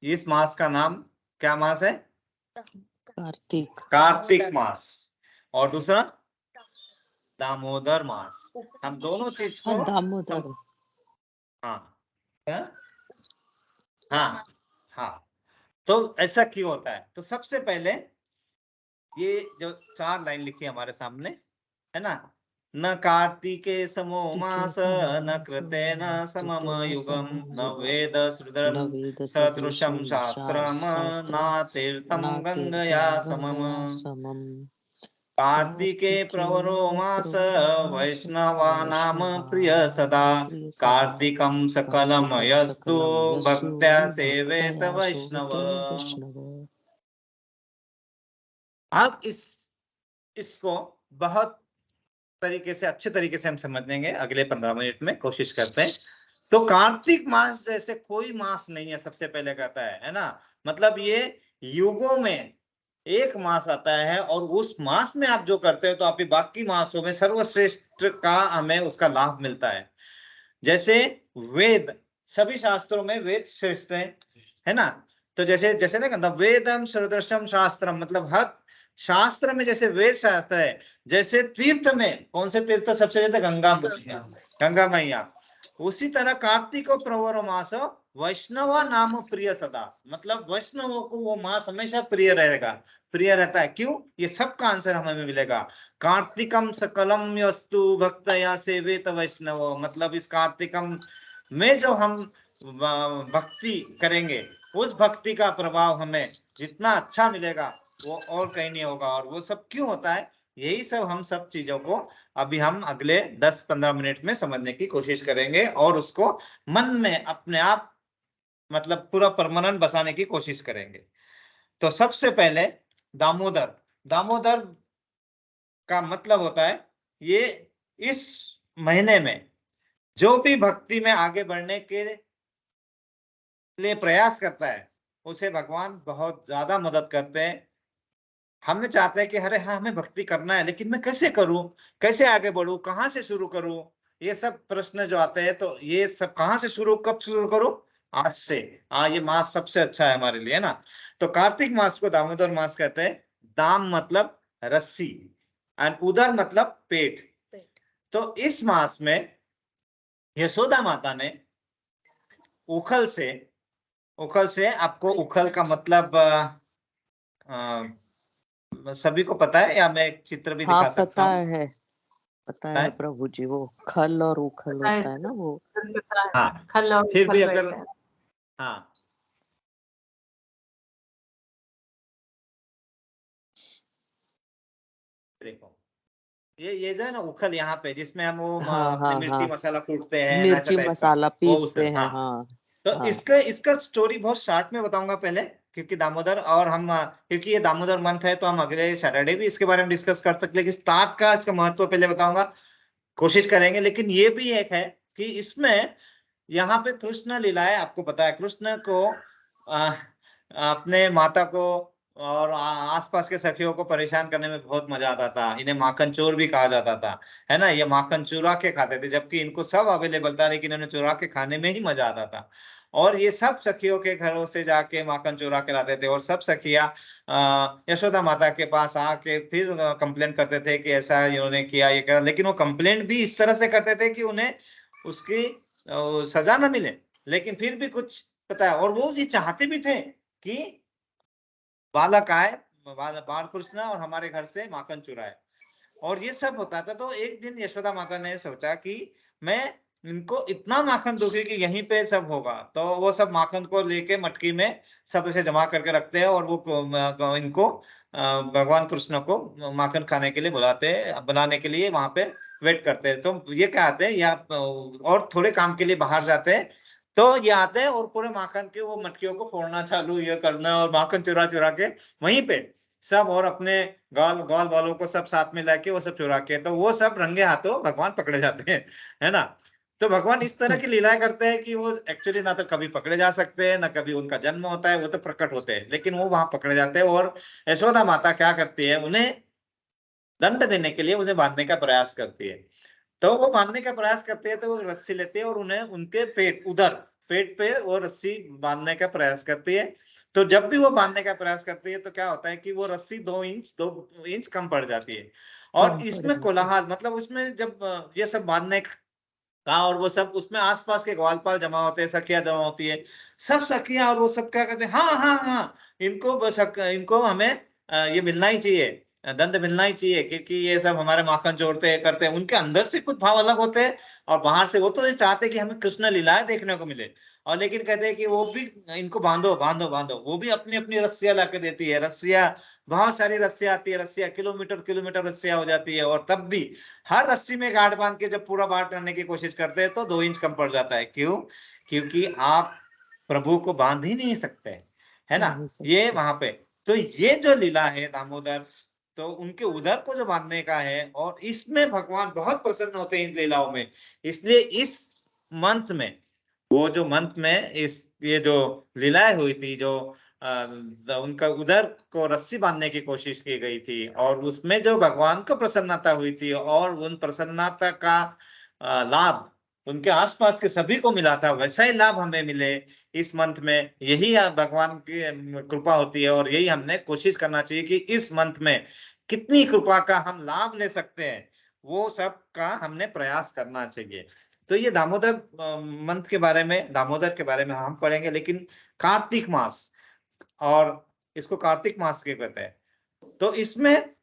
इस मास का नाम क्या मास है? कार्तिक। कार्तिक मास। और दूसरा दामोदर मास। हम दोनों चीज को हाँ, दामोदर। हाँ हाँ हाँ हाँ। तो ऐसा क्यों होता है? तो सबसे पहले ये जो 4 लाइन लिखी है हमारे सामने, है ना, न कार्तिके समो मास, न कृतेन समम युगम, न वेद न सुदृढं वेद सदृशं सदृशं शास्त्रम, शास्त्रम न तीर्थं न गंगया तीर्थं समम। गंगया समम। कार्तिके प्रवरो मास, वैष्णवानाम प्रिय सदा, प्रिय सदा। कार्तिकं सकलं कार्तिकं यस्तु सकलं यस्सु भक्त्या सेवेत भक्तया वैष्णव। शोभते वैष्णव। अब इसको बहुत तरीके से, अच्छे तरीके से हम समझेंगे अगले 15 मिनट में, कोशिश करते हैं। तो कार्तिक मास जैसे कोई मास नहीं है, सबसे पहले कहता है ना। मतलब ये युगों में एक मास आता है, और उस मास में आप जो करते हो तो आपकी बाकी मासों में सर्वश्रेष्ठ का हमें उसका लाभ मिलता है। जैसे वेद, सभी शास्त्रों में वेद श्रेष्ठ है ना। तो जैसे जैसे ना वेदम सदृशम शास्त्रम, मतलब हर शास्त्र में जैसे वेद शास्त्र है, जैसे तीर्थ में कौन से तीर्थ सबसे ज्यादा? गंगा मैया, गंगा मैया। उसी तरह कार्तिक और प्रवर मास वैष्णव नाम प्रिय सदा, मतलब वैष्णवों को वो मास हमेशा प्रिय रहेगा, प्रिय रहता है। क्यों? ये सबका आंसर हमें मिलेगा। कार्तिकम सकलम यस्तु भक्तया सेवेत वैष्णव, मतलब इस कार्तिकम में जो हम भक्ति करेंगे, उस भक्ति का प्रभाव हमें जितना अच्छा मिलेगा वो और कहीं नहीं होगा। और वो सब क्यों होता है, यही सब हम सब चीजों को अभी हम अगले 10-15 मिनट में समझने की कोशिश करेंगे, और उसको मन में अपने आप, मतलब पूरा परमानेंट बसाने की कोशिश करेंगे। तो सबसे पहले दामोदर, दामोदर का मतलब होता है ये इस महीने में जो भी भक्ति में आगे बढ़ने के लिए प्रयास करता है, उसे भगवान बहुत ज्यादा मदद करते हैं। हम चाहते हैं कि अरे हाँ, हमें भक्ति करना है, लेकिन मैं कैसे करूं, कैसे आगे बढ़ूं, कहां से शुरू करूं, ये सब प्रश्न जो आते हैं। तो ये सब कहां से शुरू, कब शुरू करूं? आज से। ये मास सबसे अच्छा है हमारे लिए, है ना। तो कार्तिक मास को दामोदर मास कहते हैं। दाम मतलब रस्सी, एंड उदर मतलब पेट। तो इस मास में यशोदा माता ने उखल से, उखल से, आपको उखल का मतलब सभी को पता है, या मैं एक चित्र भी हाँ, दिखा सकता हूँ? पता पता है है? प्रभु जी, वो खल और उखल पता है होता है ना सर, वो। पता है। हाँ, खल और फिर भी उखल अगर, रहता है। हाँ, देखो, ये जो है ना उखल, यहाँ पे जिसमें हम वो हाँ अपने हाँ मिर्ची हाँ, मसाला कूटते हैं ना, ऐसा मिर्ची टाइप का, मसाला वो पीसते उसल। हैं। हाँ, हाँ तो हाँ इसका इसका स्टोरी बहुत शॉर्ट में बताऊंगा पहले, क्योंकि दामोदर, और हम क्योंकि ये दामोदर मंथ है, तो हम अगले सैटरडे भी इसके बारे में डिस्कस कर सकते हैं, लेकिन स्टार्ट का इसका महत्व पहले बताऊंगा, कोशिश करेंगे। लेकिन ये भी एक है कि इसमें यहाँ पे कृष्ण लीलाएं, आपको पता है कृष्ण को अपने माता को और आसपास के सखियों को परेशान करने में बहुत मजा आता था। इन्हें माखन चोर भी कहा जाता था, है ना। ये माखन चुरा के खाते थे, जबकि इनको सब अवेलेबल था, लेकिन इन्हें चुरा के खाने में ही मजा आता था। और ये सब सखियों के घरों से जाके माखन चुरा के लाते थे, और सब सखियां यशोदा माता के पास आके फिर कंप्लेंट करते थे कि ऐसा इन्होंने किया, ये करा। लेकिन वो कंप्लेंट भी इस तरह से करते थे कि उन्हें उसकी सजा न मिले, लेकिन फिर भी कुछ पता है। और वो ये चाहते भी थे कि बालक आए, बाल कृष्ण, और हमारे घर से माखन चुराए, और ये सब होता था। तो एक दिन यशोदा माता ने सोचा कि मैं इनको इतना माखन दूंगी कि यहीं पे सब होगा। तो वो सब माखन को लेके मटकी में सब ऐसे जमा करके रखते हैं, और वो इनको भगवान कृष्ण को माखन खाने के लिए बुलाते हैं, बनाने के लिए वहां पे वेट करते हैं। तो ये क्या आते हैं, या और थोड़े काम के लिए बाहर जाते हैं, तो ये आते हैं और पूरे माखन के वो मटकियों को फोड़ना चालू ये करना और माखन चुरा चुरा के वहीं पे सब, और अपने ग्वाल वालों को सब साथ में लाके वो सब चुरा के, तो वो सब रंगे हाथों भगवान पकड़े जाते हैं, है ना। तो भगवान इस तरह की लीलाएं करते हैं कि वो एक्चुअली ना तो कभी पकड़े जा सकते हैं, ना कभी उनका जन्म होता है, वो तो प्रकट होते हैं, लेकिन वो वहां पकड़े जाते हैं। और यशोदा माता क्या करती है, उन्हें दंड देने के लिए उन्हें बांधने का प्रयास करती है। तो वो बांधने का प्रयास करते हैं, तो वो रस्सी लेते हैं और उन्हें उनके पेट पे वो रस्सी बांधने का प्रयास करती है। तो जब भी वो बांधने का प्रयास करती है तो क्या होता है कि वो रस्सी 2 इंच कम पड़ जाती है। और इसमें कोलाहल, मतलब उसमें जब ये सब बांधने का, और वो सब उसमें आसपास के ग्वालपाल जमा होते हैं, सखियां जमा होती है, सब सखियां, और वो सब क्या कहते हैं, हाँ हाँ हाँ, इनको हमें ये मिलना ही चाहिए, दंड मिलना ही चाहिए, क्योंकि ये सब हमारे माखन जोड़ते हैं, करते हैं। उनके अंदर से कुछ भाव अलग होते हैं और बाहर से वो तो ये चाहते हैं कि हमें कृष्ण लीलाएं देखने को मिले, और लेकिन कहते हैं कि वो भी इनको बांधो बांधो बांधो, वो भी अपनी अपनी रस्सियां लाके देती है, रस्सियां, बहुत सारी रस्सियां आती है, रस्सियां किलोमीटर किलोमीटर रस्सियां हो जाती है, और तब भी हर रस्सी में गांठ बांध के जब पूरा बांट करने की कोशिश करते हैं तो 2 इंच कम पड़ जाता है। क्यों? क्योंकि आप प्रभु को बांध ही नहीं सकते, है ना, ये वहां पे। तो ये जो लीला है दामोदर, तो उनके उदर को जो बांधने का है, और इसमें भगवान बहुत प्रसन्न होते हैं इन लीलाओं में। इसलिए इस मंथ में, वो जो मंथ में ये जो लीलाएं हुई थी, जो उनका उधर को रस्सी बांधने की कोशिश की गई थी, और उसमें जो भगवान को प्रसन्नता हुई थी, और उन प्रसन्नता का लाभ उनके आसपास के सभी को मिला था, वैसा ही लाभ हमें मिले इस मंथ में। यही भगवान की कृपा होती है, और यही हमने कोशिश करना चाहिए कि इस मंथ में कितनी कृपा का हम लाभ ले सकते हैं, वो सब का हमने प्रयास करना चाहिए। तो ये दामोदर मंथ के बारे में, दामोदर के बारे में हम पढ़ेंगे। लेकिन कार्तिक मास, और इसको कार्तिक मास के कहते हैं, तो इसमें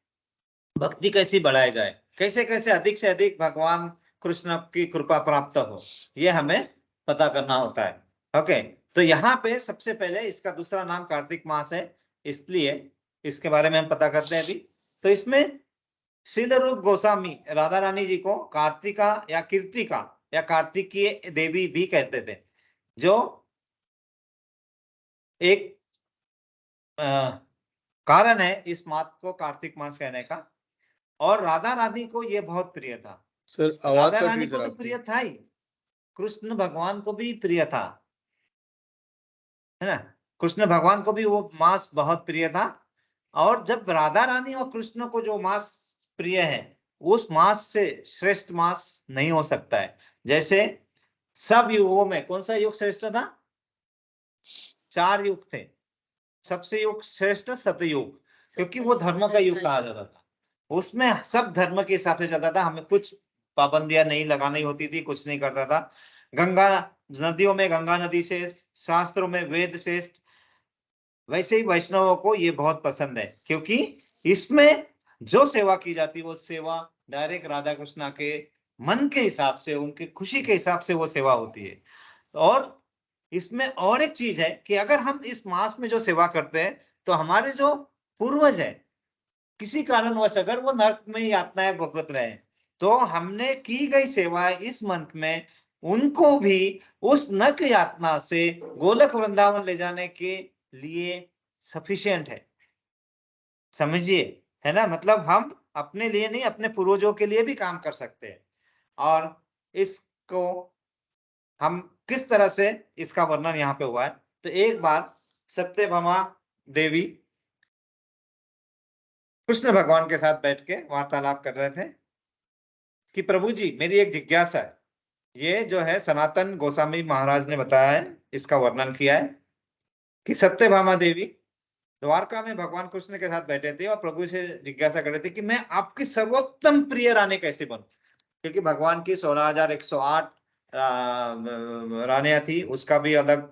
भक्ति कैसी बढ़ाई जाए, कैसे कैसे अधिक से अधिक भगवान कृष्ण की कृपा प्राप्त हो, ये हमें पता करना होता है। ओके, तो यहाँ पे सबसे पहले इसका दूसरा नाम कार्तिक मास है, इसलिए इसके बारे में हम पता करते हैं अभी। तो इसमें श्रील रूप गोस्वामी राधा रानी जी को कार्तिका या कीर्तिका या कार्तिकीय देवी भी कहते थे, जो एक कारण है इस मास को कार्तिक मास कहने का। और राधा रानी को ये बहुत प्रिय था। सर आवाज राधा कट रानी रही को सर तो आपकी। प्रिय था ही, कृष्ण भगवान को भी प्रिय था, है ना, कृष्ण भगवान को भी वो मास बहुत प्रिय था। और जब राधा रानी और कृष्ण को जो मास प्रिय है, उस मास से श्रेष्ठ मास नहीं हो सकता है। जैसे सब युगों में कौन सा युग श्रेष्ठ था? 4 युग थे, सबसे युग श्रेष्ठ सतयुग, क्योंकि वो धर्म का युग कहा जाता था। उसमें सब धर्म के हिसाब से चलता था, हमें कुछ पाबंदियां नहीं लगानी होती थी, कुछ नहीं करता था। गंगा नदियों में गंगा नदी श्रेष्ठ, शास्त्रों में वेद श्रेष्ठ। वैसे ही वैष्णवों को ये बहुत पसंद है, क्योंकि इसमें जो सेवा की जाती है वो सेवा डायरेक्ट राधा कृष्णा के मन के हिसाब से, उनकी खुशी के हिसाब से वो सेवा होती है। और इसमें और एक चीज है कि अगर हम इस मास में जो सेवा करते हैं, तो हमारे जो पूर्वज है, किसी कारणवश अगर वो नरक में यातनाएं भुगत रहे हैं, तो हमने की गई सेवा इस मंथ में उनको भी उस नरक यातना से गोलक वृंदावन ले जाने के लिए सफिशिएंट है। समझिए, है ना, मतलब हम अपने लिए नहीं, अपने पूर्वजों के लिए भी काम कर सकते हैं। और इसको हम किस तरह से, इसका वर्णन यहाँ पे हुआ है। तो एक बार सत्यभामा देवी कृष्ण भगवान के साथ बैठ के वार्तालाप कर रहे थे कि प्रभु जी, मेरी एक जिज्ञासा है। ये जो है सनातन गोस्वामी महाराज ने बताया है, इसका वर्णन किया है कि सत्यभामा देवी द्वारका में भगवान कृष्ण के साथ बैठे थे और प्रभु से जिज्ञासा कर रहे थे कि मैं आपकी सर्वोत्तम प्रिय रानी कैसे बनूं, क्योंकि भगवान की 16,108 रानियां थी, उसका भी अलग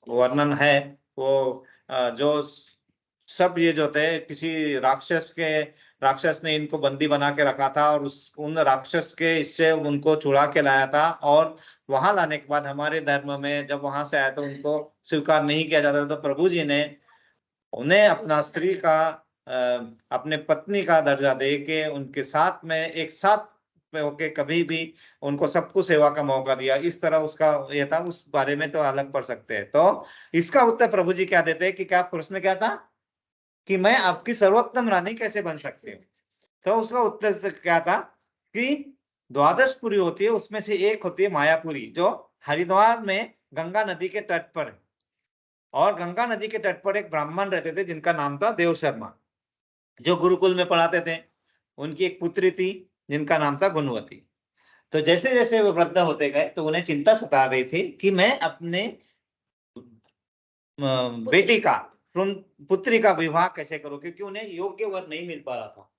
वर्णन है। वो जो सब ये जो थे, किसी राक्षस ने इनको बंदी बना के रखा था, और उन राक्षस के इससे उनको छुड़ा के लाया था। और वहां लाने के बाद हमारे धर्म में जब वहां से आया तो उनको स्वीकार नहीं किया जाता, तो प्रभु जी ने उन्हें अपना स्त्री का अपने पत्नी का दर्जा दे के उनके साथ में एक साथ पे होके कभी भी उनको सबको सेवा का मौका दिया, इस तरह उसका ये था, उस बारे में तो अलग पढ़ सकते हैं। तो इसका उत्तर प्रभु जी क्या देते हैं कि क्या प्रश्न क्या था कि मैं आपकी सर्वोत्तम रानी कैसे बन सकती हूँ? तो उसका उत्तर क्या था कि द्वादशपुरी होती है, उसमें से एक होती है मायापुरी, जो हरिद्वार में गंगा नदी के तट पर है। और गंगा नदी के तट पर एक ब्राह्मण रहते थे जिनका नाम था देव शर्मा, जो गुरुकुल में पढ़ाते थे। उनकी एक पुत्री थी जिनका नाम था गुणवती। तो जैसे जैसे वो वृद्ध होते गए तो उन्हें चिंता सता रही थी कि मैं अपने बेटी का पुत्री का विवाह कैसे करूं, क्योंकि उन्हें योग्य वर नहीं मिल पा रहा था।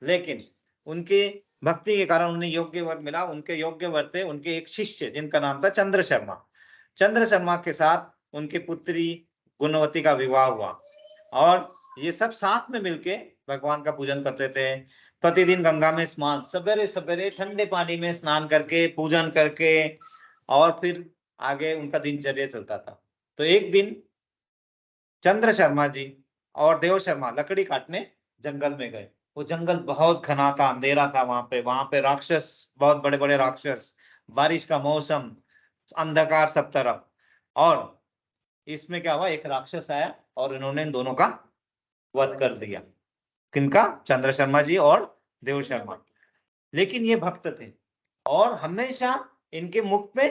लेकिन उनके भक्ति के कारण उन्हें योग्य वर मिला। उनके योग्य वर थे उनके एक शिष्य जिनका नाम था चंद्र शर्मा। चंद्र शर्मा के साथ उनकी पुत्री गुणवती का विवाह हुआ और ये सब साथ में मिलके भगवान का पूजन करते थे। प्रतिदिन गंगा में स्नान, सवेरे सवेरे ठंडे पानी में स्नान करके पूजन करके और फिर आगे उनका दिनचर्या चलता था। तो एक दिन चंद्र शर्मा जी और देव शर्मा लकड़ी काटने जंगल में गए। वो जंगल बहुत घना था, अंधेरा था वहां पे राक्षस, बहुत बड़े बड़े राक्षस, बारिश का मौसम, अंधकार सब तरफ। और इसमें क्या हुआ, एक राक्षस आया और इन्होंने इन दोनों का वध कर दिया। किनका? चंद्र शर्मा जी और देव शर्मा। लेकिन ये भक्त थे और हमेशा इनके मुख पे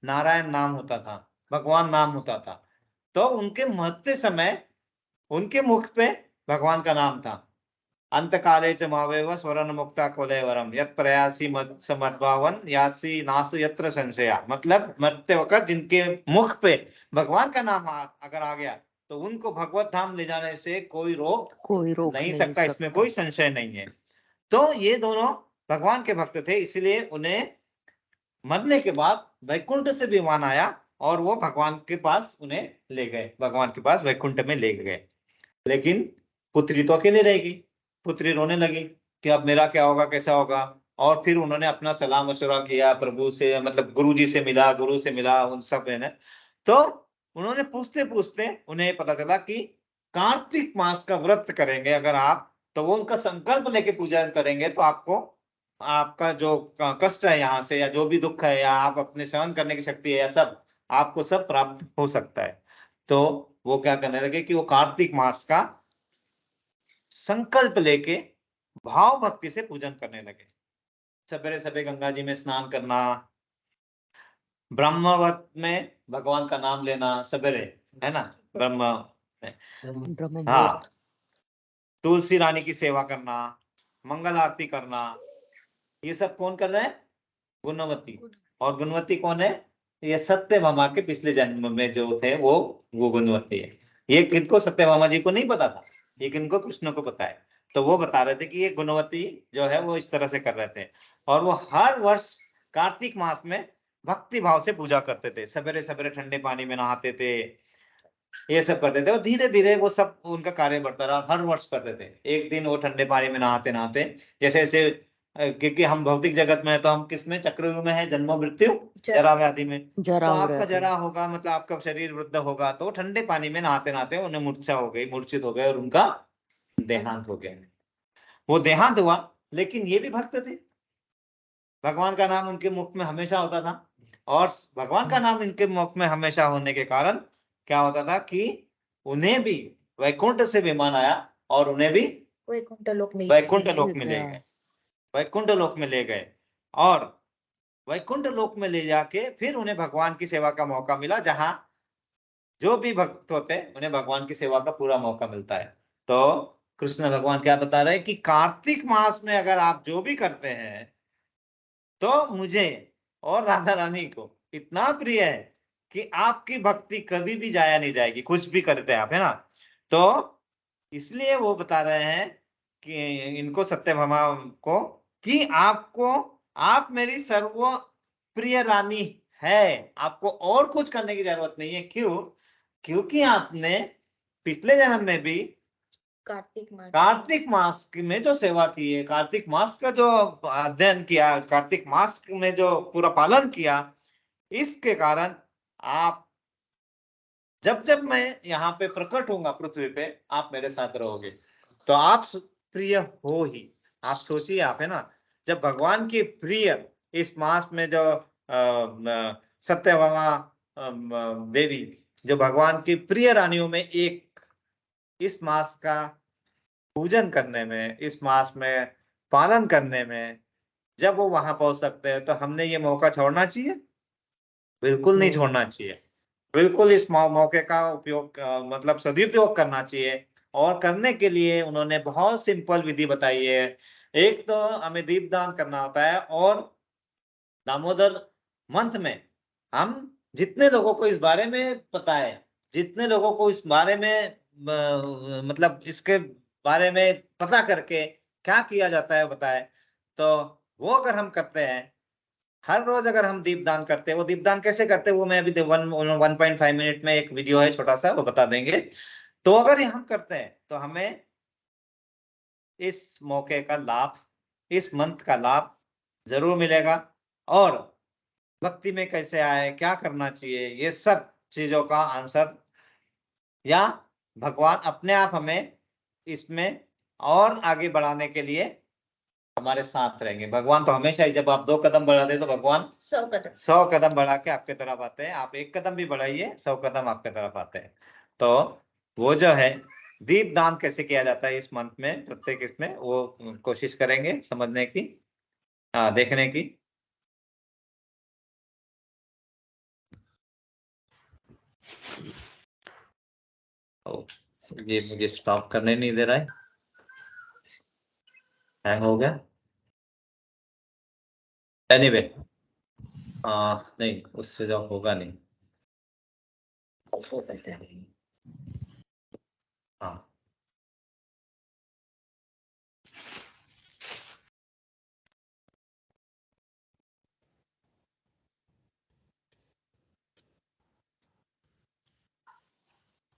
नारायण नाम होता था, भगवान नाम होता था। तो उनके मरते समय उनके मुख पे भगवान का नाम था। अंत काले च मावेव स्वरण मुक्ता कोलेवरम यत प्रयासी मत समद्भावन यासी नास यत्र संशया। मतलब मरते वक्त जिनके मुख पे भगवान का नाम अगर आ गया तो उनको भगवत धाम ले जाने से कोई रोक नहीं सकता, इसमें कोई संशय नहीं है। तो ये दोनों भगवान के भक्त थे, इसलिए उन्हें मरने के बाद वैकुंठ से विमान आया और वो भगवान के पास उन्हें ले गए, भगवान के पास वैकुंठ में ले गए। लेकिन पुत्री तो अकेले रहेगी। पुत्री रोने लगी कि अब मेरा क्या होगा, कैसा होगा। और फिर उन्होंने अपना सलाह मशवरा किया प्रभु से, मतलब गुरु जी से मिला, गुरु से मिला, उन सब ने। तो उन्होंने पूछते पूछते उन्हें पता चला कि कार्तिक मास का व्रत करेंगे अगर आप, तो वो उनका संकल्प लेके पूजा करेंगे तो आपको आपका जो कष्ट है यहाँ से, या जो भी दुख है, या आप अपने सहन करने की शक्ति है, या सब आपको सब प्राप्त हो सकता है। तो वो क्या करने लगे कि वो कार्तिक मास का संकल्प लेके भाव भक्ति से पूजन करने लगे। सवेरे सवेरे गंगा जी में स्नान करना, ब्रह्मवत में भगवान का नाम लेना सवेरे, है ना, ब्रह्म, हाँ, तुलसी रानी की सेवा करना, मंगल आरती करना, ये सब कौन कर रहे हैं? गुणवती। और गुणवती कौन है? ये सत्यभामा के पिछले जन्म में जो थे वो गुणवती है। ये किनको? सत्यभामा जी को नहीं पता था, ये किनको? कृष्ण को पता है। तो वो बता रहे थे कि ये गुणवती जो है वो इस तरह से कर रहे थे। और वो हर वर्ष कार्तिक मास में भक्ति भाव से पूजा करते थे, सवेरे सवेरे ठंडे पानी में नहाते थे, ये सब करते थे। और धीरे धीरे वो सब उनका कार्य बढ़ता रहा, हर वर्ष करते थे। एक दिन वो ठंडे पानी में नहाते नहाते, जैसे जैसे क्योंकि हम भौतिक जगत में है तो हम किसमें? चक्रव्यूह में है, जन्म मृत्यु जरा व्याधि में। तो आपका जरा होगा, मतलब आपका शरीर वृद्ध होगा, तो ठंडे पानी में नहाते नहाते उन्हें मूर्छा हो गई, मूर्छित हो गए और उनका देहांत हो गया। वो देहांत हुआ, लेकिन ये भी भक्त थे, भगवान का नाम उनके मुख में हमेशा होता था। और भगवान का नाम इनके मुख में हमेशा होने के कारण क्या होता था कि उन्हें भी वैकुंठ से विमान आया और उन्हें भी वैकुंठ लोक में ले गए, वैकुंठ लोक में ले गए। और वैकुंठ लोक में ले जाके फिर उन्हें भगवान की सेवा का मौका मिला, जहां जो भी भक्त होते हैं उन्हें भगवान की सेवा का पूरा मौका मिलता है। तो कृष्ण भगवान क्या बता रहे हैं कि कार्तिक मास में अगर आप जो भी करते हैं तो मुझे और राधा रानी को इतना प्रिय है कि आपकी भक्ति कभी भी जाया नहीं जाएगी, कुछ भी करते हैं आप, है ना। तो इसलिए वो बता रहे हैं कि इनको, सत्यभामा को, कि आपको, आप मेरी सर्व प्रिय रानी है, आपको और कुछ करने की जरूरत नहीं है। क्यों? क्योंकि आपने पिछले जन्म में भी कार्तिक मास में जो सेवा की है, कार्तिक मास का जो अध्ययन किया, कार्तिक मास में जो पूरा पालन किया, इसके कारण आप जब जब मैं यहाँ पे प्रकट होऊंगा पृथ्वी पे, आप मेरे साथ रहोगे। तो आप प्रिय हो ही, आप सोचिए, आप, है ना, जब भगवान की प्रिय इस मास में जो सत्यभामा देवी जो भगवान की प्रिय रानियों में एक इस मास का पूजन करने में, इस मास में पालन करने में जब वो वहां पहुंच सकते हैं, तो हमने ये मौका छोड़ना चाहिए? बिल्कुल नहीं छोड़ना चाहिए। बिल्कुल इस मौके का उपयोग मतलब सदुपयोग करना चाहिए। और करने के लिए उन्होंने बहुत सिंपल विधि बताई है। एक तो हमें दीपदान करना होता है, और दामोदर मंथ में हम जितने लोगों को इस बारे में पता है, जितने लोगों को इस बारे में मतलब इसके बारे में पता करके क्या किया जाता है बताए, तो वो अगर हम करते हैं, हर रोज अगर हम दीपदान करते हैं, वो दीपदान कैसे करते हैं वो मैं अभी 1.5 मिनट में एक वीडियो है छोटा सा, वो बता देंगे। तो अगर ये हम करते हैं तो हमें इस मौके का लाभ, इस मंत्र का लाभ जरूर मिलेगा। और भक्ति में कैसे आए, क्या करना चाहिए, ये सब चीजों का आंसर या भगवान अपने आप हमें इसमें और आगे बढ़ाने के लिए हमारे साथ रहेंगे। भगवान तो हमेशा ही, जब आप 2 कदम बढ़ाते हैं तो भगवान 100 कदम बढ़ा के आपके तरफ आते हैं। आप 1 कदम भी बढ़ाइए, 100 कदम आपके तरफ आते हैं। तो वो जो है दीपदान कैसे किया जाता है इस मंथ में, प्रत्येक इसमें, वो कोशिश करेंगे समझने की, देखने की। ये मुझे स्टॉप करने नहीं दे रहा है, हैंग हो गया। एनीवे नहीं, उससे जो होगा नहीं।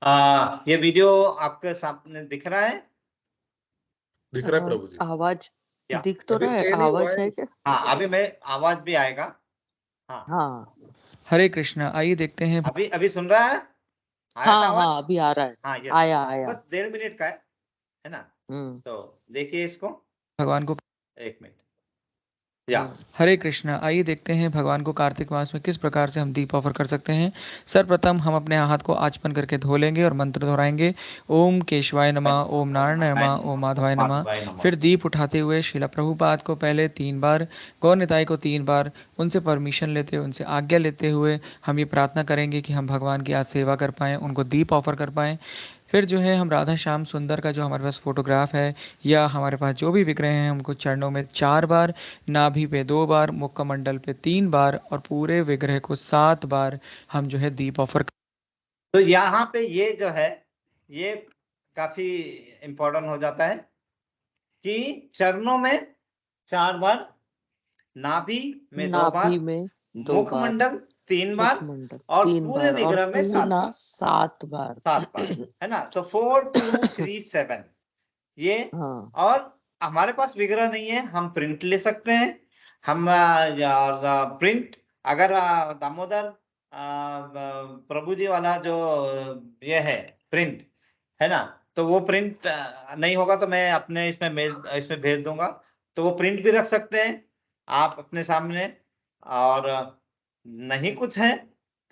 हाँ, ये वीडियो आपके सामने दिख रहा है? दिख रहा है प्रभु जी। आवाज क्या? दिख तो अभी रहा है, play नहीं हुआ आवाज है है क्या? हाँ, अभी मैं आवाज भी आएगा। हाँ, हाँ हरे कृष्णा, आइए देखते हैं। अभी अभी सुन रहा है? आया था हाँ आवाज? हाँ, अभी आ रहा है। हाँ, यस। आया आया। बस 1.5 मिनट का है ना? तो देखिए इसको, भगवान को 1 मिनट। या हरे कृष्णा, आइए देखते हैं भगवान को कार्तिक मास में किस प्रकार से हम दीप ऑफर कर सकते हैं। सर्वप्रथम हम अपने हाथ को आचमन करके धो लेंगे और मंत्र दोहराएंगे। ओम केशवाय नमः, ओम नारायण नमः, ओम माधवाय नमः। फिर दीप उठाते हुए श्रीला प्रभुपाद को पहले 3 बार, गौर निताई को 3 बार, उनसे परमिशन लेते हुए, उनसे आज्ञा लेते हुए हम ये प्रार्थना करेंगे कि हम भगवान की आज सेवा कर पाएँ, उनको दीप ऑफर कर पाएँ। फिर जो है हम राधा श्याम सुंदर का जो हमारे पास फोटोग्राफ है या हमारे पास जो भी विग्रह हैं, उनको चरणों में 4 बार, नाभि पे 2 बार, मुखमंडल पे 3 बार और पूरे विग्रह को 7 बार हम जो है दीप ऑफर। तो यहाँ पे ये जो है ये काफी इम्पोर्टेंट हो जाता है कि चरणों में 4 बार, नाभि में 2 बार, नाभि में 2 बार, मुखमंडल 3 बार मुखमंडल और 3 पूरे बार और विग्रह में 7 पूर्ण बार। 7 बार। 7 बार, है ना? तो 4 2 3 7 ये। हाँ और हमारे पास विग्रह नहीं है, हम प्रिंट ले सकते हैं। हम प्रिंट अगर दामोदर प्रभु जी वाला जो ये है प्रिंट, है ना? तो वो प्रिंट नहीं होगा तो मैं अपने इसमें भेज दूंगा। तो वो प्रिंट भी रख सकते हैं आप अपने सामने। और नहीं कुछ है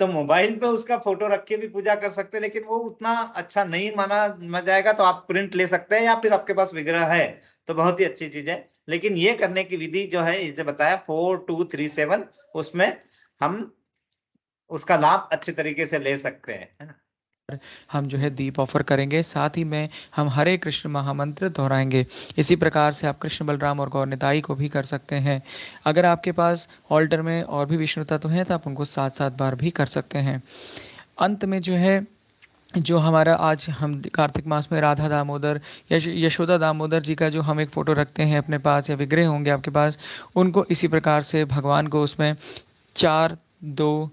तो मोबाइल पे उसका फोटो रख के भी पूजा कर सकते हैं, लेकिन वो उतना अच्छा नहीं माना जाएगा। तो आप प्रिंट ले सकते हैं, या फिर आपके पास विग्रह है तो बहुत ही अच्छी चीज है। लेकिन ये करने की विधि जो है, ये जो बताया 4 2 3 7, उसमें हम उसका लाभ अच्छे तरीके से ले सकते हैं, है ना? हम जो है दीप ऑफर करेंगे, साथ ही में हम हरे कृष्ण महामंत्र दोहराएंगे। इसी प्रकार से आप कृष्ण बलराम और गौर निताई को भी कर सकते हैं। अगर आपके पास ऑल्टर में और भी विष्णु तत्व हैं तो आप उनको 7-7 बार भी कर सकते हैं। अंत में जो है, जो हमारा आज हम कार्तिक मास में राधा दामोदर या यशोदा दामोदर जी का जो हम एक फ़ोटो रखते हैं अपने पास, या विग्रह होंगे आपके पास, उनको इसी प्रकार से भगवान को उसमें 4 2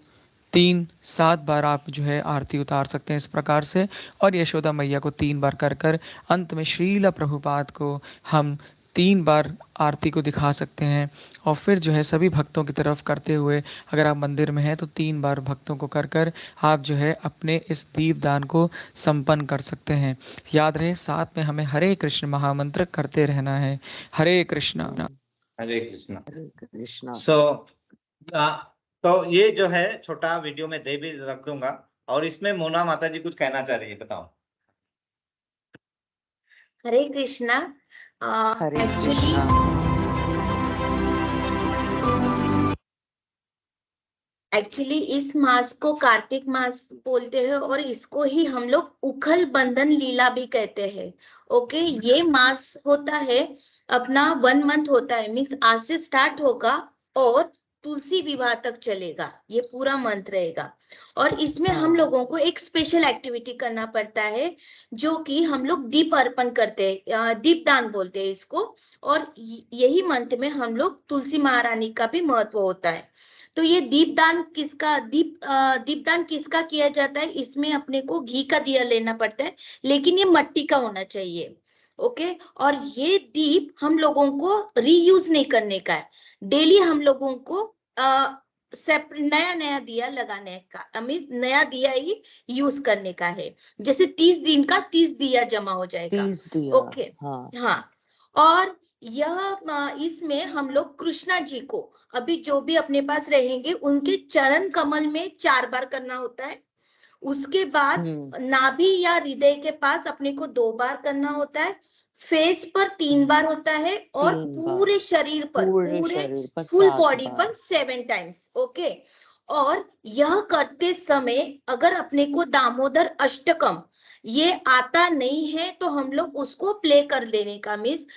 3 7 बार आप जो है आरती उतार सकते हैं इस प्रकार से। और यशोदा मैया को 3 बार कर कर अंत में श्रीला प्रभुपाद को हम 3 बार आरती को दिखा सकते हैं। और फिर जो है सभी भक्तों की तरफ करते हुए, अगर आप मंदिर में हैं तो 3 बार भक्तों को कर कर आप जो है अपने इस दीपदान को संपन्न कर सकते हैं। याद रहे, साथ में हमें हरे कृष्ण महामंत्र करते रहना है। हरे कृष्णा। हरे कृष्णा। हरे कृष्णा। तो ये जो है छोटा वीडियो में दे भी रख दूंगा, और इसमें मोना माता जी कुछ कहना चाह रही है, बताओ। हरे कृष्णा। हरे एक्चुअली कृष्णा। इस मास को कार्तिक मास बोलते हैं और इसको ही हम लोग उखल बंधन लीला भी कहते हैं। ओके, ये मास होता है अपना 1 मंथ होता है, मीन्स आज से स्टार्ट होगा और तुलसी विवाह तक चलेगा, ये पूरा मंथ रहेगा। और इसमें हम हाँ। लोगों को एक स्पेशल एक्टिविटी करना पड़ता है, जो कि हम लोग दीप अर्पण करते हैं, दीपदान बोलते हैं इसको। और यही मंथ में हम लोग तुलसी महारानी का भी महत्व होता है। तो ये दीपदान किसका किया जाता है, इसमें अपने को घी का दिया लेना पड़ता है, लेकिन ये मिट्टी का होना चाहिए। ओके, और ये दीप हम लोगों को रीयूज नहीं करने का है, डेली हम लोगों को नया नया दिया लगाने का, मीन नया दिया ही यूज करने का है। जैसे 30 दिन का 30 दिया जमा हो जाएगा। 30 दिया। ओके, हाँ। और इसमें हम लोग कृष्णा जी को अभी जो भी अपने पास रहेंगे उनके चरण कमल में 4 बार करना होता है। उसके बाद नाभि या हृदय के पास अपने को 2 बार करना होता है। फेस पर 3 बार होता है, और 3 बार। पूरे शरीर पर, पूरे शरीर पर फुल 7 बॉडी बार। पर 7 टाइम्स। ओके, और यह करते समय अगर अपने को दामोदर अष्टकम ये आता नहीं है तो हम लोग उसको प्ले कर देने का, मीन्स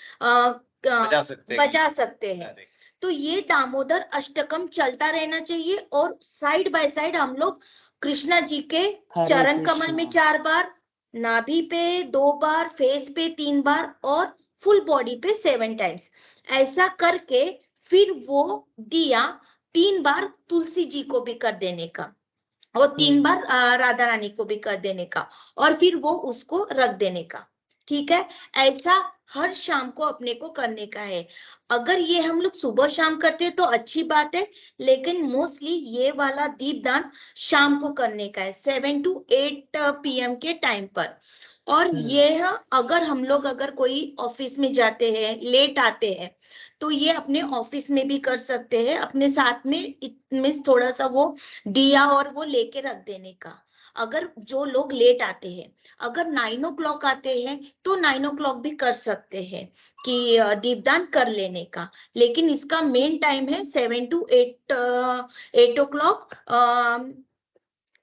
बजा सकते हैं। तो ये दामोदर अष्टकम चलता रहना चाहिए, और साइड बाय साइड हम लोग कृष्णा जी के चरण कमल में 4 बार, नाभि पे 2 बार, फेस पे 3 बार, और फुल बॉडी पे 7 टाइम्स। ऐसा करके फिर वो दिया 3 बार तुलसी जी को भी कर देने का, और 3 बार राधा रानी को भी कर देने का, और फिर वो उसको रख देने का। ठीक है, ऐसा हर शाम को अपने को करने का है। अगर ये हम लोग सुबह शाम करते हैं तो अच्छी बात है, लेकिन मोस्टली ये वाला दीपदान शाम को करने का है, 7 to 8 PM के टाइम पर। और ये अगर हम लोग अगर कोई ऑफिस में जाते हैं, लेट आते हैं, तो ये अपने ऑफिस में भी कर सकते हैं, अपने साथ में थोड़ा सा वो दिया और वो लेके रख देने का। अगर जो लोग लेट आते हैं, अगर 9 o'clock आते हैं तो 9 o'clock भी कर सकते हैं कि दीपदान कर लेने का, लेकिन इसका मेन टाइम है 7 to 8 o'clock,